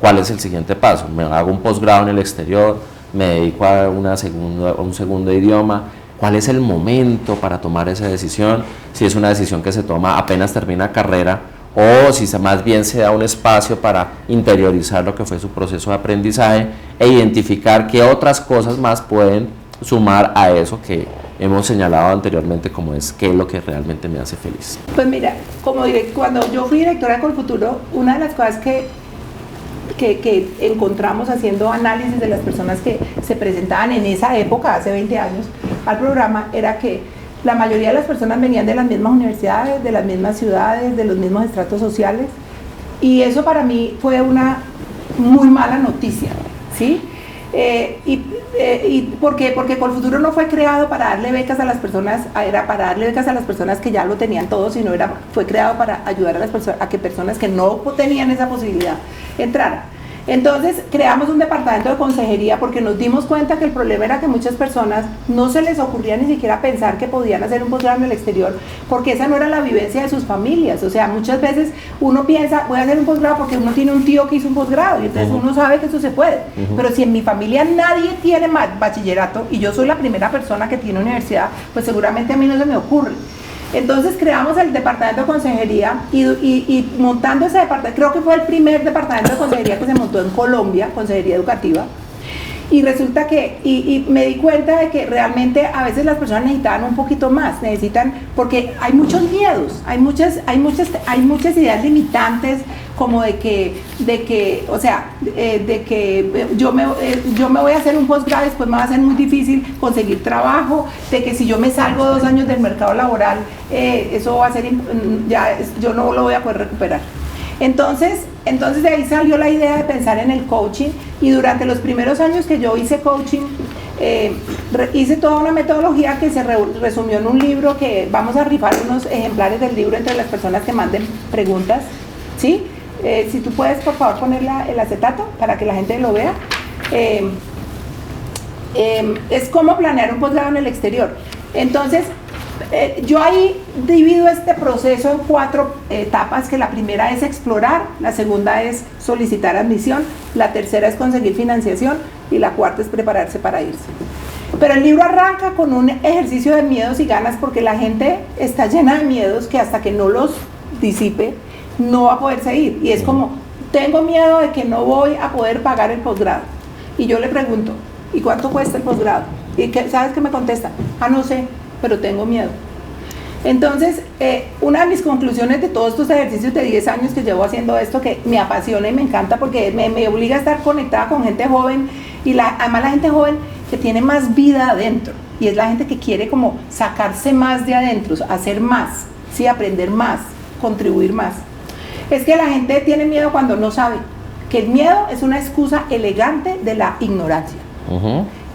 ¿cuál es el siguiente paso? ¿Me hago un posgrado en el exterior? ¿Me dedico a un segundo idioma? ¿Cuál es el momento para tomar esa decisión? Si es una decisión que se toma apenas termina carrera, o si más bien se da un espacio para interiorizar lo que fue su proceso de aprendizaje e identificar qué otras cosas más pueden sumar a eso que hemos señalado anteriormente, como es qué es lo que realmente me hace feliz. Pues mira, cuando yo fui directora de Colfuturo, una de las cosas que encontramos haciendo análisis de las personas que se presentaban en esa época, hace 20 años, al programa, era que la mayoría de las personas venían de las mismas universidades, de las mismas ciudades, de los mismos estratos sociales, y eso para mí fue una muy mala noticia, ¿sí? ¿Por qué? Porque Colfuturo no fue creado para darle becas a las personas, era para darle becas a las personas que ya lo tenían todo, sino fue creado para ayudar a las personas, a que personas que no tenían esa posibilidad entraran. Entonces creamos un departamento de consejería porque nos dimos cuenta que el problema era que muchas personas no se les ocurría ni siquiera pensar que podían hacer un posgrado en el exterior, porque esa no era la vivencia de sus familias. O sea, muchas veces uno piensa, voy a hacer un posgrado porque uno tiene un tío que hizo un posgrado, y entonces uno sabe que eso se puede. Pero si en mi familia nadie tiene bachillerato y yo soy la primera persona que tiene universidad, pues seguramente a mí no se me ocurre. Entonces creamos el departamento de consejería y montando ese departamento, creo que fue el primer departamento de consejería que se montó en Colombia, consejería educativa, y resulta que, y me di cuenta de que realmente a veces las personas necesitaban un poquito más, porque hay muchos miedos, hay muchas ideas limitantes, como de que yo me voy a hacer un posgrado, después me va a ser muy difícil conseguir trabajo, de que si yo me salgo 2 años del mercado laboral, eso va a ser, yo no lo voy a poder recuperar. Entonces de ahí salió la idea de pensar en el coaching, y durante los primeros años que yo hice coaching, hice toda una metodología que se resumió en un libro, que vamos a rifar unos ejemplares del libro entre las personas que manden preguntas, ¿sí? Si tú puedes, por favor, poner el acetato para que la gente lo vea. Es cómo planear un posgrado en el exterior. Entonces, yo ahí divido este proceso en 4 etapas, que la primera es explorar, la segunda es solicitar admisión, la tercera es conseguir financiación, y la cuarta es prepararse para irse. Pero el libro arranca con un ejercicio de miedos y ganas, porque la gente está llena de miedos que hasta que no los disipe, no va a poderse ir. Y es como, tengo miedo de que no voy a poder pagar el posgrado. Y yo le pregunto, ¿y cuánto cuesta el posgrado? ¿Y sabes qué me contesta? No sé, pero tengo miedo. Entonces, una de mis conclusiones de todos estos ejercicios de 10 años que llevo haciendo esto, que me apasiona y me encanta porque me obliga a estar conectada con gente joven, y además la gente joven que tiene más vida adentro, y es la gente que quiere como sacarse más de adentro, hacer más, ¿sí? Aprender más, contribuir más. Es que la gente tiene miedo cuando no sabe, que el miedo es una excusa elegante de la ignorancia.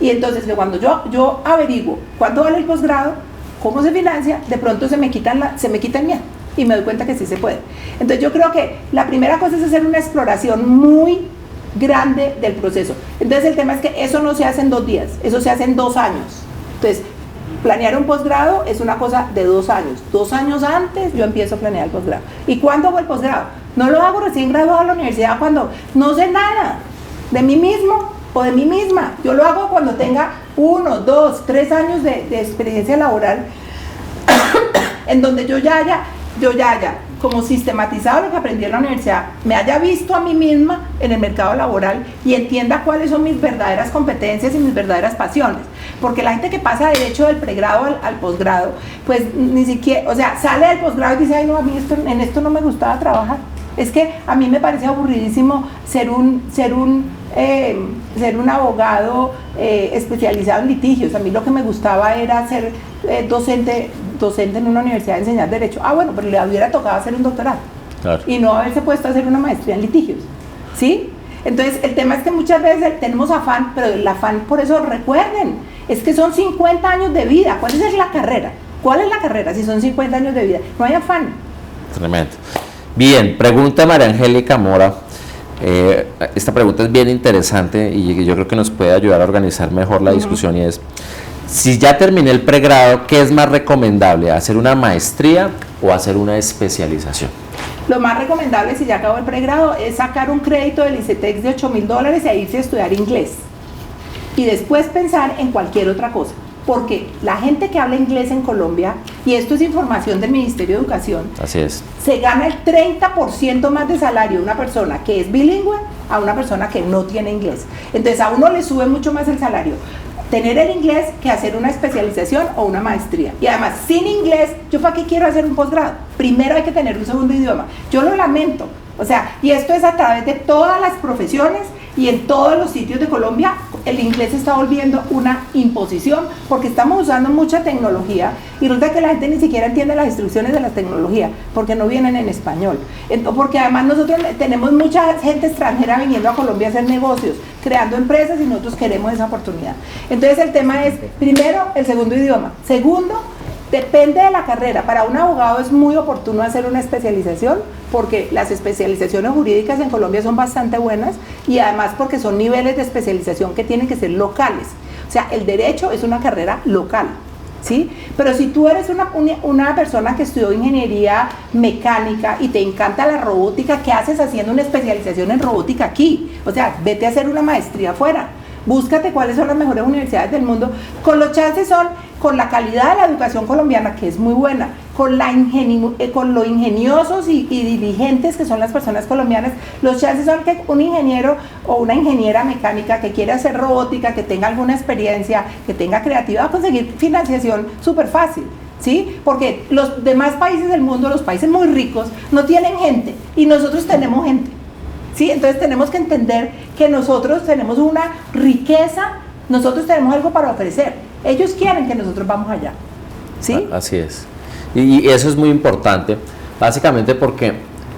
Y entonces cuando yo averiguo cuánto vale el posgrado, cómo se financia, de pronto se me quita el miedo y me doy cuenta que sí se puede. Entonces yo creo que la primera cosa es hacer una exploración muy grande del proceso. Entonces el tema es que eso no se hace en 2 días, eso se hace en 2 años. Entonces, planear un posgrado es una cosa de 2 años. 2 años antes yo empiezo a planear el posgrado. ¿Y cuándo hago el posgrado? No lo hago recién graduado de la universidad cuando no sé nada de mí mismo o de mí misma. Yo lo hago cuando tenga 1, 2, 3 años de experiencia laboral en donde yo ya haya como sistematizado lo que aprendí en la universidad, me haya visto a mí misma en el mercado laboral y entienda cuáles son mis verdaderas competencias y mis verdaderas pasiones. Porque la gente que pasa derecho del pregrado al posgrado, pues ni siquiera, o sea, sale del posgrado y dice, ay no, a mí en esto no me gustaba trabajar. Es que a mí me parece aburridísimo ser un abogado especializado en litigios. A mí lo que me gustaba era ser docente en una universidad de enseñar derecho. Bueno, pero le hubiera tocado hacer un doctorado. Claro. Y no haberse puesto a hacer una maestría en litigios, ¿sí? Entonces el tema es que muchas veces tenemos afán, pero el afán, por eso recuerden, es que son 50 años de vida. ¿Cuál es la carrera? ¿Cuál es la carrera si son 50 años de vida? No hay afán. Tremendo. Bien, pregunta María Angélica Mora. Esta pregunta es bien interesante y yo creo que nos puede ayudar a organizar mejor la discusión, y es: si ya terminé el pregrado, ¿qué es más recomendable? ¿Hacer una maestría o hacer una especialización? Lo más recomendable, si ya acabó el pregrado, es sacar un crédito del ICETEX de $8,000 e irse a estudiar inglés. Y después pensar en cualquier otra cosa. Porque la gente que habla inglés en Colombia, y esto es información del Ministerio de Educación, así es, se gana el 30% más de salario una persona que es bilingüe a una persona que no tiene inglés. Entonces a uno le sube mucho más el salario tener el inglés que hacer una especialización o una maestría. Y además, sin inglés, ¿yo para qué quiero hacer un posgrado? Primero hay que tener un segundo idioma. Yo lo lamento. O sea, y esto es a través de todas las profesiones y en todos los sitios de Colombia, el inglés se está volviendo una imposición porque estamos usando mucha tecnología y resulta que la gente ni siquiera entiende las instrucciones de la tecnología porque no vienen en español. Porque además nosotros tenemos mucha gente extranjera viniendo a Colombia a hacer negocios, creando empresas, y nosotros queremos esa oportunidad. Entonces el tema es, primero, el segundo idioma. Segundo, depende de la carrera. Para un abogado es muy oportuno hacer una especialización porque las especializaciones jurídicas en Colombia son bastante buenas y además porque son niveles de especialización que tienen que ser locales. O sea, el derecho es una carrera local, ¿sí? Pero si tú eres una persona que estudió ingeniería mecánica y te encanta la robótica, ¿qué haces haciendo una especialización en robótica aquí? O sea, vete a hacer una maestría afuera. Búscate cuáles son las mejores universidades del mundo. Con los chances son, con la calidad de la educación colombiana, que es muy buena, con lo ingeniosos y diligentes que son las personas colombianas, los chances son que un ingeniero o una ingeniera mecánica que quiere hacer robótica, que tenga alguna experiencia, que tenga creatividad, va a conseguir financiación súper fácil, ¿sí? Porque los demás países del mundo, los países muy ricos, no tienen gente y nosotros tenemos gente. ¿Sí? Entonces tenemos que entender que nosotros tenemos una riqueza, nosotros tenemos algo para ofrecer. Ellos quieren que nosotros vamos allá. ¿Sí? Así es. Y eso es muy importante, básicamente porque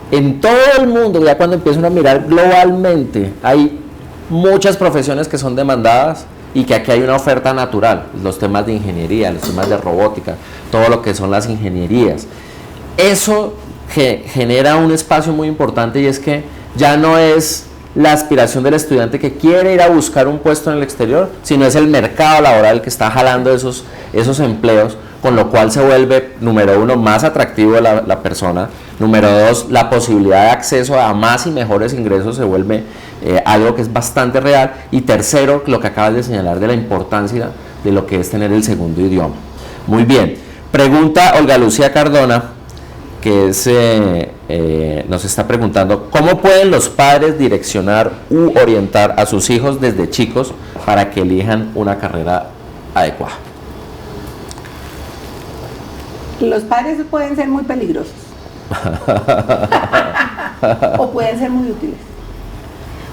en todo el mundo, ya cuando empiezan a mirar globalmente, hay muchas profesiones que son demandadas y que aquí hay una oferta natural. Los temas de ingeniería, los temas de robótica, todo lo que son las ingenierías. Eso genera un espacio muy importante, y es que ya no es la aspiración del estudiante que quiere ir a buscar un puesto en el exterior, sino es el mercado laboral el que está jalando esos empleos, con lo cual se vuelve, número uno, más atractivo la persona, número dos, la posibilidad de acceso a más y mejores ingresos se vuelve algo que es bastante real, y tercero, lo que acabas de señalar de la importancia de lo que es tener el segundo idioma. Muy bien, pregunta Olga Lucía Cardona, que nos está preguntando: ¿cómo pueden los padres direccionar u orientar a sus hijos desde chicos para que elijan una carrera adecuada? Los padres pueden ser muy peligrosos o pueden ser muy útiles.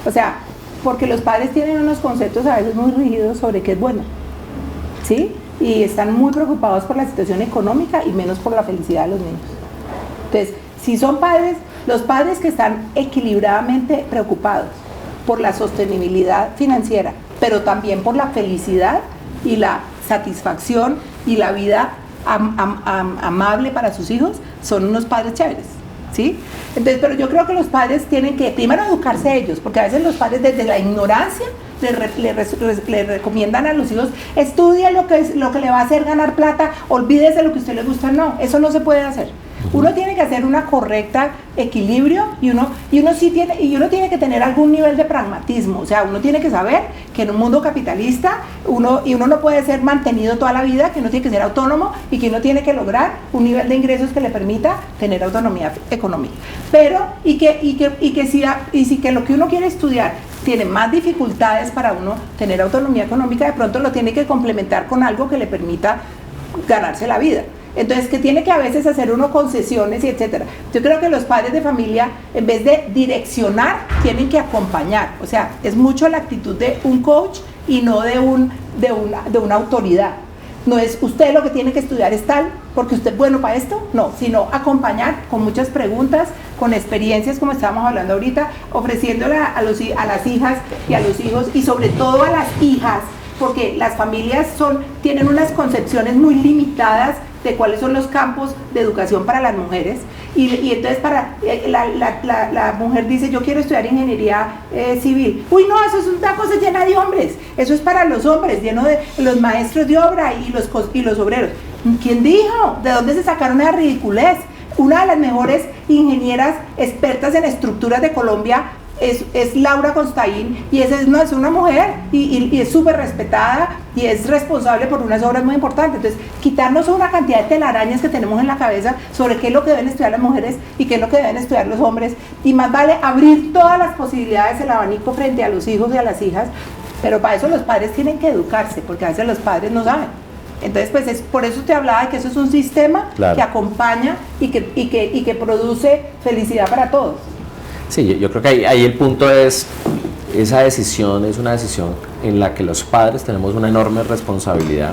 O sea, porque los padres tienen unos conceptos a veces muy rígidos sobre qué es bueno, ¿sí? Y están muy preocupados por la situación económica y menos por la felicidad de los niños. Entonces, si son padres, los padres que están equilibradamente preocupados por la sostenibilidad financiera, pero también por la felicidad y la satisfacción y la vida amable para sus hijos, son unos padres chéveres, ¿sí? Entonces, pero yo creo que los padres tienen que primero educarse ellos, porque a veces los padres desde la ignorancia le recomiendan a los hijos: estudie lo que le va a hacer ganar plata, olvídese lo que a usted le gusta. No, eso no se puede hacer. Uno tiene que hacer una correcta equilibrio y uno tiene que tener algún nivel de pragmatismo. O sea, uno tiene que saber que en un mundo capitalista uno no puede ser mantenido toda la vida, que uno tiene que ser autónomo y que uno tiene que lograr un nivel de ingresos que le permita tener autonomía económica. Pero si lo que uno quiere estudiar tiene más dificultades para uno tener autonomía económica, de pronto lo tiene que complementar con algo que le permita ganarse la vida. Entonces, que tiene que a veces hacer uno concesiones y etcétera. Yo creo que los padres de familia, en vez de direccionar, tienen que acompañar. O sea, es mucho la actitud de un coach y no de una autoridad. No es usted lo que tiene que estudiar es tal, porque usted es bueno para esto, no, sino acompañar con muchas preguntas, con experiencias, como estábamos hablando ahorita, ofreciéndole a las hijas y a los hijos, y sobre todo a las hijas, porque las familias tienen unas concepciones muy limitadas de cuáles son los campos de educación para las mujeres, y entonces la mujer dice: yo quiero estudiar ingeniería civil. Uy, no, eso es una cosa llena de hombres, eso es para los hombres, lleno de los maestros de obra y los obreros. ¿Quién dijo? ¿De dónde se sacaron esa ridiculez? Una de las mejores ingenieras expertas en estructuras de Colombia es Laura Constaín, y es una mujer y es súper respetada y es responsable por unas obras muy importantes. Entonces, quitarnos una cantidad de telarañas que tenemos en la cabeza sobre qué es lo que deben estudiar las mujeres y qué es lo que deben estudiar los hombres, y más vale abrir todas las posibilidades, el abanico frente a los hijos y a las hijas. Pero para eso los padres tienen que educarse, porque a veces los padres no saben. Entonces, pues por eso te hablaba de que eso es un sistema, claro, que acompaña y que produce felicidad para todos. Sí, yo creo que ahí el punto es, esa decisión es una decisión en la que los padres tenemos una enorme responsabilidad,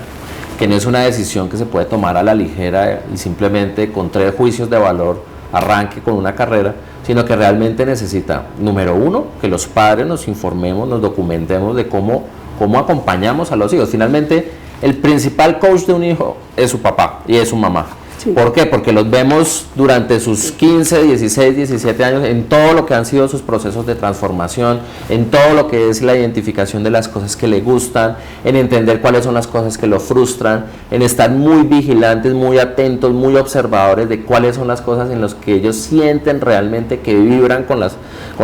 que no es una decisión que se puede tomar a la ligera y simplemente con 3 juicios de valor arranque con una carrera, sino que realmente necesita, número 1, que los padres nos informemos, nos documentemos de cómo acompañamos a los hijos. Finalmente, el principal coach de un hijo es su papá y es su mamá. Sí. ¿Por qué? Porque los vemos durante sus 15, 16, 17 años en todo lo que han sido sus procesos de transformación, en todo lo que es la identificación de las cosas que le gustan, en entender cuáles son las cosas que lo frustran, en estar muy vigilantes, muy atentos, muy observadores de cuáles son las cosas en las que ellos sienten realmente que vibran con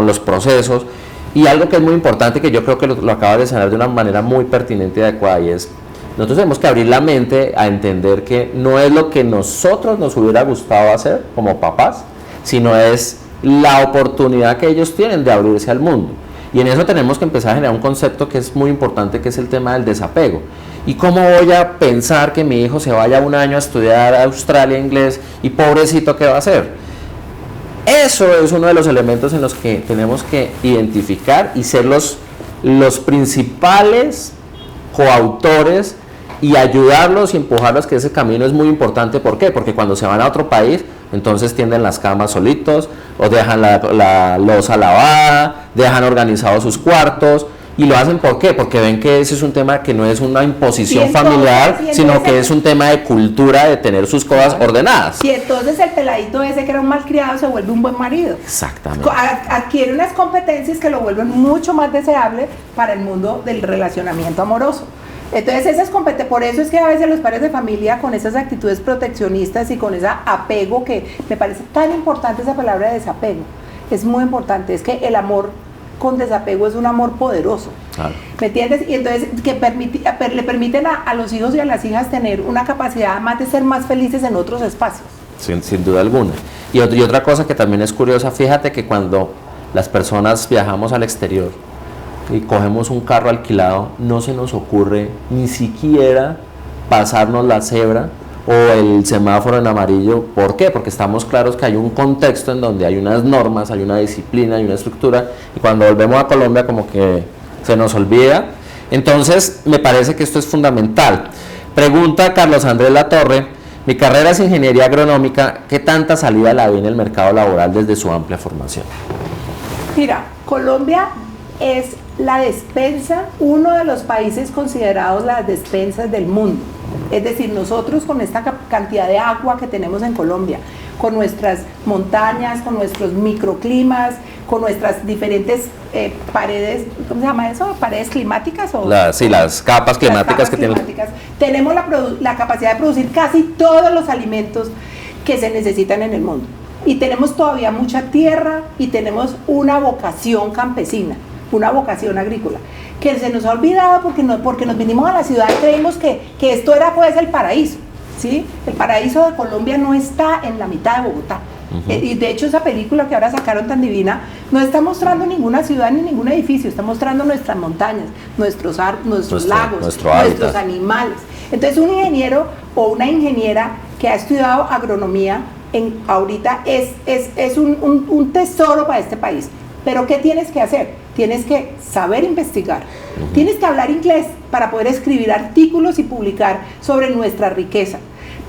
los procesos. Y algo que es muy importante, que yo creo que lo acabas de señalar de una manera muy pertinente y adecuada, y es: nosotros tenemos que abrir la mente a entender que no es lo que nosotros nos hubiera gustado hacer como papás, sino es la oportunidad que ellos tienen de abrirse al mundo. Y en eso tenemos que empezar a generar un concepto que es muy importante, que es el tema del desapego. ¿Y cómo voy a pensar que mi hijo se vaya un año a estudiar a Australia inglés y pobrecito qué va a hacer? Eso es uno de los elementos en los que tenemos que identificar y ser los principales coautores y ayudarlos y empujarlos, que ese camino es muy importante. ¿Por qué? Porque cuando se van a otro país, entonces tienden las camas solitos, o dejan la loza lavada, dejan organizados sus cuartos, y lo hacen ¿por qué? Porque ven que ese es un tema que no es una imposición familiar, sino que es un tema de cultura, de tener sus cosas ordenadas. Y entonces el peladito ese que era un malcriado se vuelve un buen marido. Exactamente. Adquiere unas competencias que lo vuelven mucho más deseable para el mundo del relacionamiento amoroso. Entonces por eso es que a veces los padres de familia, con esas actitudes proteccionistas y con ese apego, que me parece tan importante esa palabra de desapego, es muy importante, es que el amor con desapego es un amor poderoso. Claro. ¿Me entiendes? Y entonces que le permiten a los hijos y a las hijas tener una capacidad además de ser más felices en otros espacios. Sin duda alguna. Y otra cosa que también es curiosa, fíjate que cuando las personas viajamos al exterior y cogemos un carro alquilado, no se nos ocurre ni siquiera pasarnos la cebra o el semáforo en amarillo. ¿Por qué? Porque estamos claros que hay un contexto en donde hay unas normas, hay una disciplina, hay una estructura, y cuando volvemos a Colombia como que se nos olvida. Entonces me parece que esto es fundamental. Pregunta Carlos Andrés Latorre: mi carrera es ingeniería agronómica, ¿qué tanta salida la ve en el mercado laboral desde su amplia formación? Mira, Colombia es la despensa, uno de los países considerados las despensas del mundo. Es decir, nosotros con esta cantidad de agua que tenemos en Colombia, con nuestras montañas, con nuestros microclimas, con nuestras diferentes paredes, ¿cómo se llama eso? ¿Paredes climáticas? Sí, las capas climáticas que tienen. Tenemos la capacidad de producir casi todos los alimentos que se necesitan en el mundo. Y tenemos todavía mucha tierra y tenemos una vocación campesina, una vocación agrícola, que se nos ha olvidado porque nos vinimos a la ciudad y creímos que esto era pues el paraíso, ¿sí? El paraíso de Colombia no está en la mitad de Bogotá. Y de hecho esa película que ahora sacaron tan divina no está mostrando ninguna ciudad ni ningún edificio, está mostrando nuestras montañas, nuestros lagos, nuestros animales. Entonces un ingeniero o una ingeniera que ha estudiado agronomía ahorita es un tesoro para este país. Pero ¿qué tienes que hacer? Tienes que saber investigar, tienes que hablar inglés para poder escribir artículos y publicar sobre nuestra riqueza.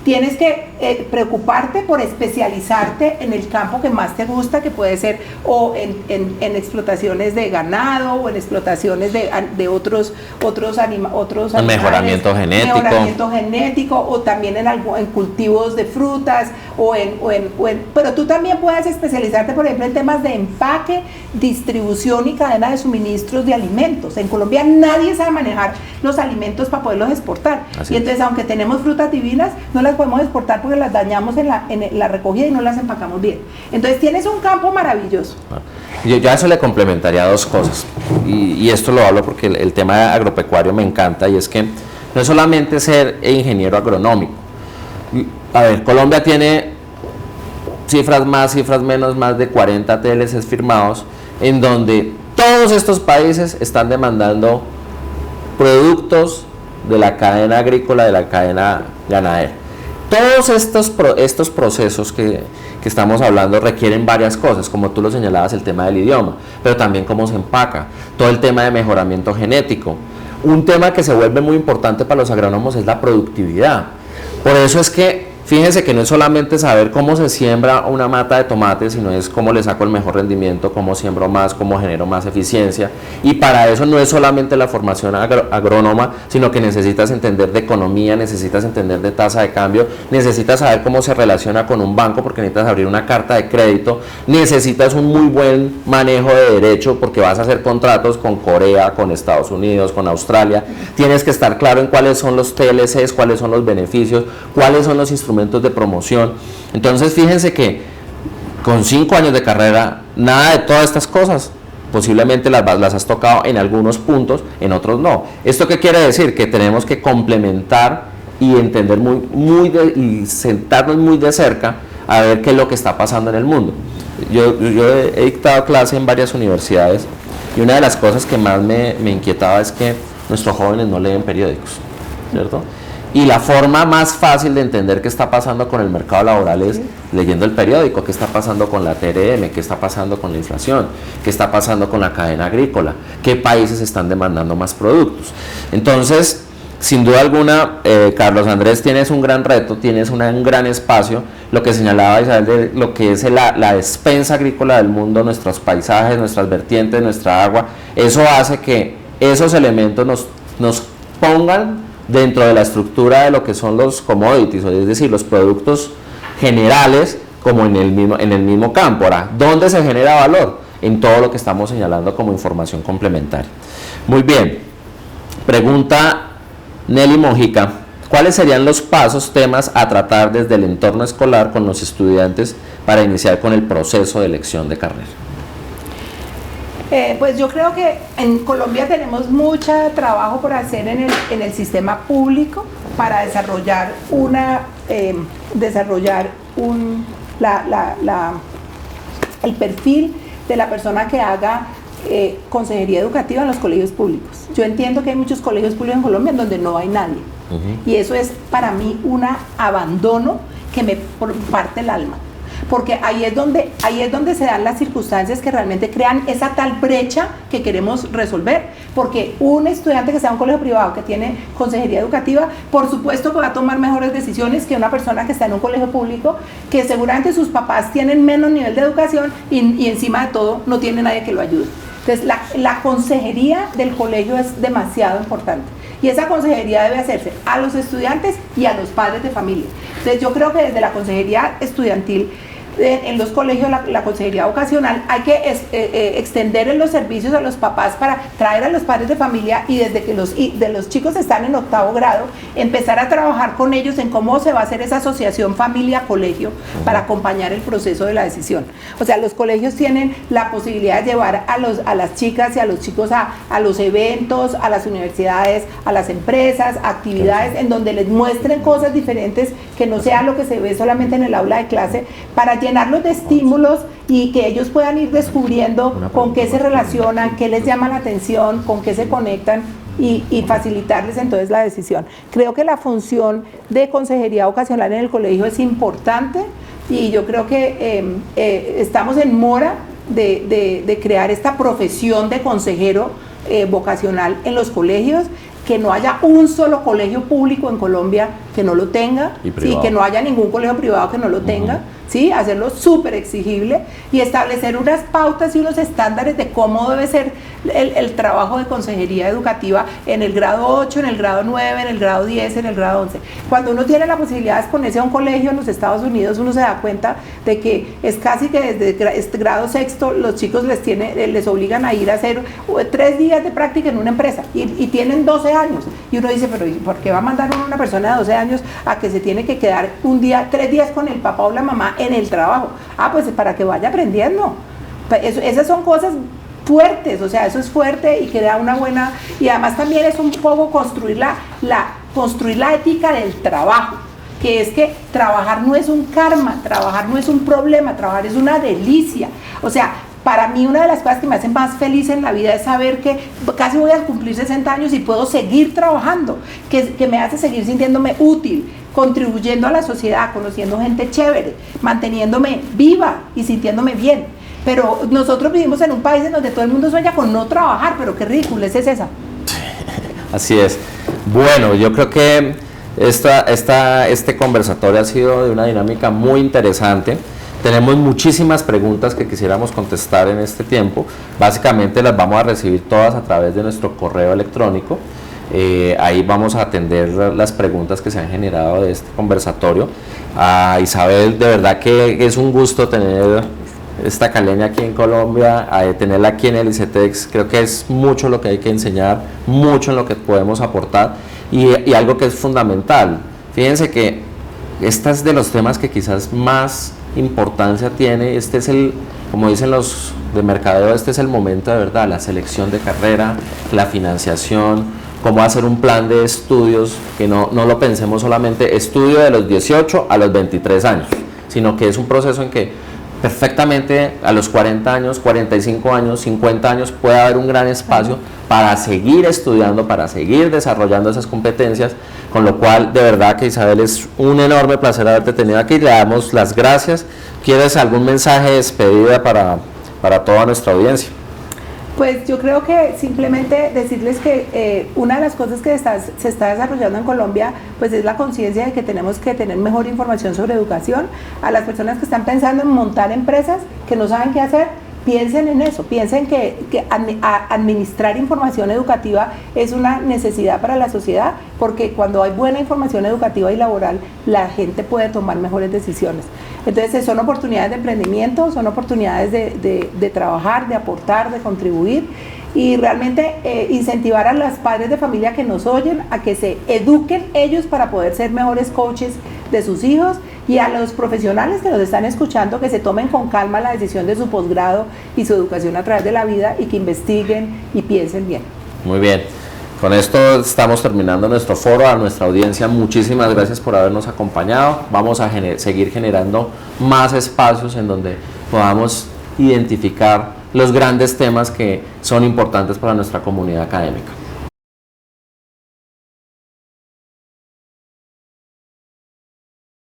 Tienes que preocuparte por especializarte en el campo que más te gusta, que puede ser o en explotaciones de ganado o en explotaciones de otros animales, mejoramiento genético, o también en cultivos de frutas pero tú también puedes especializarte, por ejemplo, en temas de empaque, distribución y cadena de suministros de alimentos. En Colombia nadie sabe manejar los alimentos para poderlos exportar. Y entonces, aunque tenemos frutas divinas, no las podemos exportar porque las dañamos en la recogida y no las empacamos bien. Entonces tienes un campo maravilloso. Yo a eso le complementaría dos cosas, y esto lo hablo porque el tema agropecuario me encanta, y es que no es solamente ser ingeniero agronómico. A ver, Colombia tiene cifras más, cifras menos, más de 40 TLCs firmados, en donde todos estos países están demandando productos de la cadena agrícola, de la cadena ganadera. Todos estos procesos que estamos hablando requieren varias cosas, como tú lo señalabas, el tema del idioma, pero también cómo se empaca, todo el tema de mejoramiento genético. Un tema que se vuelve muy importante para los agrónomos es la productividad. Por eso es que, fíjense que no es solamente saber cómo se siembra una mata de tomate, sino es cómo le saco el mejor rendimiento, cómo siembro más, cómo genero más eficiencia. Y para eso no es solamente la formación agrónoma, sino que necesitas entender de economía, necesitas entender de tasa de cambio, necesitas saber cómo se relaciona con un banco, porque necesitas abrir una carta de crédito, necesitas un muy buen manejo de derecho, porque vas a hacer contratos con Corea, con Estados Unidos, con Australia. Tienes que estar claro en cuáles son los TLCs, cuáles son los beneficios, cuáles son los instrumentos de promoción. Entonces fíjense que con 5 años de carrera, nada de todas estas cosas posiblemente las has tocado en algunos puntos, en otros no. ¿Esto qué quiere decir? Que tenemos que complementar y entender y sentarnos muy de cerca a ver qué es lo que está pasando en el mundo. Yo he dictado clase en varias universidades, y una de las cosas que más me inquietaba es que nuestros jóvenes no leen periódicos, ¿cierto? Y la forma más fácil de entender qué está pasando con el mercado laboral es leyendo el periódico, qué está pasando con la TRM, qué está pasando con la inflación, qué está pasando con la cadena agrícola, qué países están demandando más productos. Entonces, sin duda alguna, Carlos Andrés, tienes un gran reto, tienes un gran espacio, lo que señalaba Isabel de lo que es la despensa agrícola del mundo, nuestros paisajes, nuestras vertientes, nuestra agua. Eso hace que esos elementos nos pongan dentro de la estructura de lo que son los commodities, es decir, los productos generales, como en el mismo campo. Ahora, ¿dónde se genera valor? En todo lo que estamos señalando como información complementaria. Muy bien. Pregunta Nelly Mojica: ¿cuáles serían los temas a tratar desde el entorno escolar con los estudiantes para iniciar con el proceso de elección de carrera? Pues yo creo que en Colombia tenemos mucho trabajo por hacer en el sistema público para desarrollar el perfil de la persona que haga consejería educativa en los colegios públicos. Yo entiendo que hay muchos colegios públicos en Colombia en donde no hay nadie. Y eso es para mí un abandono que me parte el alma. Porque ahí es donde se dan las circunstancias que realmente crean esa tal brecha que queremos resolver. Porque un estudiante que sea en un colegio privado que tiene consejería educativa, por supuesto que va a tomar mejores decisiones que una persona que está en un colegio público, que seguramente sus papás tienen menos nivel de educación y encima de todo no tiene nadie que lo ayude. Entonces la consejería del colegio es demasiado importante. Y esa consejería debe hacerse a los estudiantes y a los padres de familia. Entonces yo creo que desde la consejería estudiantil, en los colegios, la consejería vocacional, hay que extender en los servicios a los papás para traer a los padres de familia y desde que los chicos están en 8º grado, empezar a trabajar con ellos en cómo se va a hacer esa asociación familia-colegio para acompañar el proceso de la decisión. O sea, los colegios tienen la posibilidad de llevar a las chicas y a los chicos a los eventos, a las universidades, a las empresas, actividades en donde les muestren cosas diferentes, que no sea lo que se ve solamente en el aula de clase, para llenarlos de estímulos y que ellos puedan ir descubriendo con qué se relacionan, qué les llama la atención, con qué se conectan y facilitarles entonces la decisión. Creo que la función de consejería vocacional en el colegio es importante y yo creo que estamos en mora de crear esta profesión de consejero vocacional en los colegios, que no haya un solo colegio público en Colombia que no lo tenga, y que no haya ningún colegio privado que no lo tenga. ¿Sí? Hacerlo súper exigible y establecer unas pautas y unos estándares de cómo debe ser el trabajo de consejería educativa en el grado 8, en el grado 9, en el grado 10, en el grado 11. Cuando uno tiene la posibilidad de exponerse a un colegio en los Estados Unidos, uno se da cuenta de que es casi que desde este grado 6 los chicos les obligan a ir a hacer 3 días de práctica en una empresa y tienen 12 años. Y uno dice, pero ¿por qué va a mandar una persona de 12 años a que se tiene que quedar 3 días con el papá o la mamá en el trabajo? Pues para que vaya aprendiendo. Esas son cosas fuertes, o sea, eso es fuerte y que da una buena, y además también es un poco construir la ética del trabajo, que es que trabajar no es un karma, trabajar no es un problema, trabajar es una delicia. O sea, para mí una de las cosas que me hacen más feliz en la vida es saber que casi voy a cumplir 60 años y puedo seguir trabajando, que me hace seguir sintiéndome útil, contribuyendo a la sociedad, conociendo gente chévere, manteniéndome viva y sintiéndome bien. Pero nosotros vivimos en un país en donde todo el mundo sueña con no trabajar, pero qué ridículo es esa. Así es. Bueno, yo creo que este conversatorio ha sido de una dinámica muy interesante. Tenemos muchísimas preguntas que quisiéramos contestar en este tiempo. Básicamente las vamos a recibir todas a través de nuestro correo electrónico. Ahí vamos a atender las preguntas que se han generado de este conversatorio. Isabel, de verdad que es un gusto tener esta caleña aquí en Colombia, tenerla aquí en el ICETEX. Creo que es mucho lo que hay que enseñar, mucho en lo que podemos aportar y algo que es fundamental. Fíjense que este es de los temas que quizás más importancia tiene. Este es como dicen los de mercadeo, este es el momento de verdad, la selección de carrera, la financiación, cómo hacer un plan de estudios, que no lo pensemos solamente estudio de los 18 a los 23 años, sino que es un proceso en que perfectamente a los 40 años, 45 años, 50 años puede haber un gran espacio para seguir estudiando, para seguir desarrollando esas competencias, con lo cual de verdad que Isabel es un enorme placer haberte tenido aquí, le damos las gracias. ¿Quieres algún mensaje de despedida para toda nuestra audiencia? Pues yo creo que simplemente decirles que una de las cosas que se está desarrollando en Colombia pues es la conciencia de que tenemos que tener mejor información sobre educación. A las personas que están pensando en montar empresas, que no saben qué hacer, piensen en eso, piensen que administrar información educativa es una necesidad para la sociedad, porque cuando hay buena información educativa y laboral, la gente puede tomar mejores decisiones. Entonces son oportunidades de emprendimiento, son oportunidades de trabajar, de aportar, de contribuir y realmente incentivar a los padres de familia que nos oyen a que se eduquen ellos para poder ser mejores coaches de sus hijos, y a los profesionales que nos están escuchando que se tomen con calma la decisión de su posgrado y su educación a través de la vida y que investiguen y piensen bien. Muy bien. Con esto estamos terminando nuestro foro. A nuestra audiencia, muchísimas gracias por habernos acompañado. Vamos a seguir generando más espacios en donde podamos identificar los grandes temas que son importantes para nuestra comunidad académica.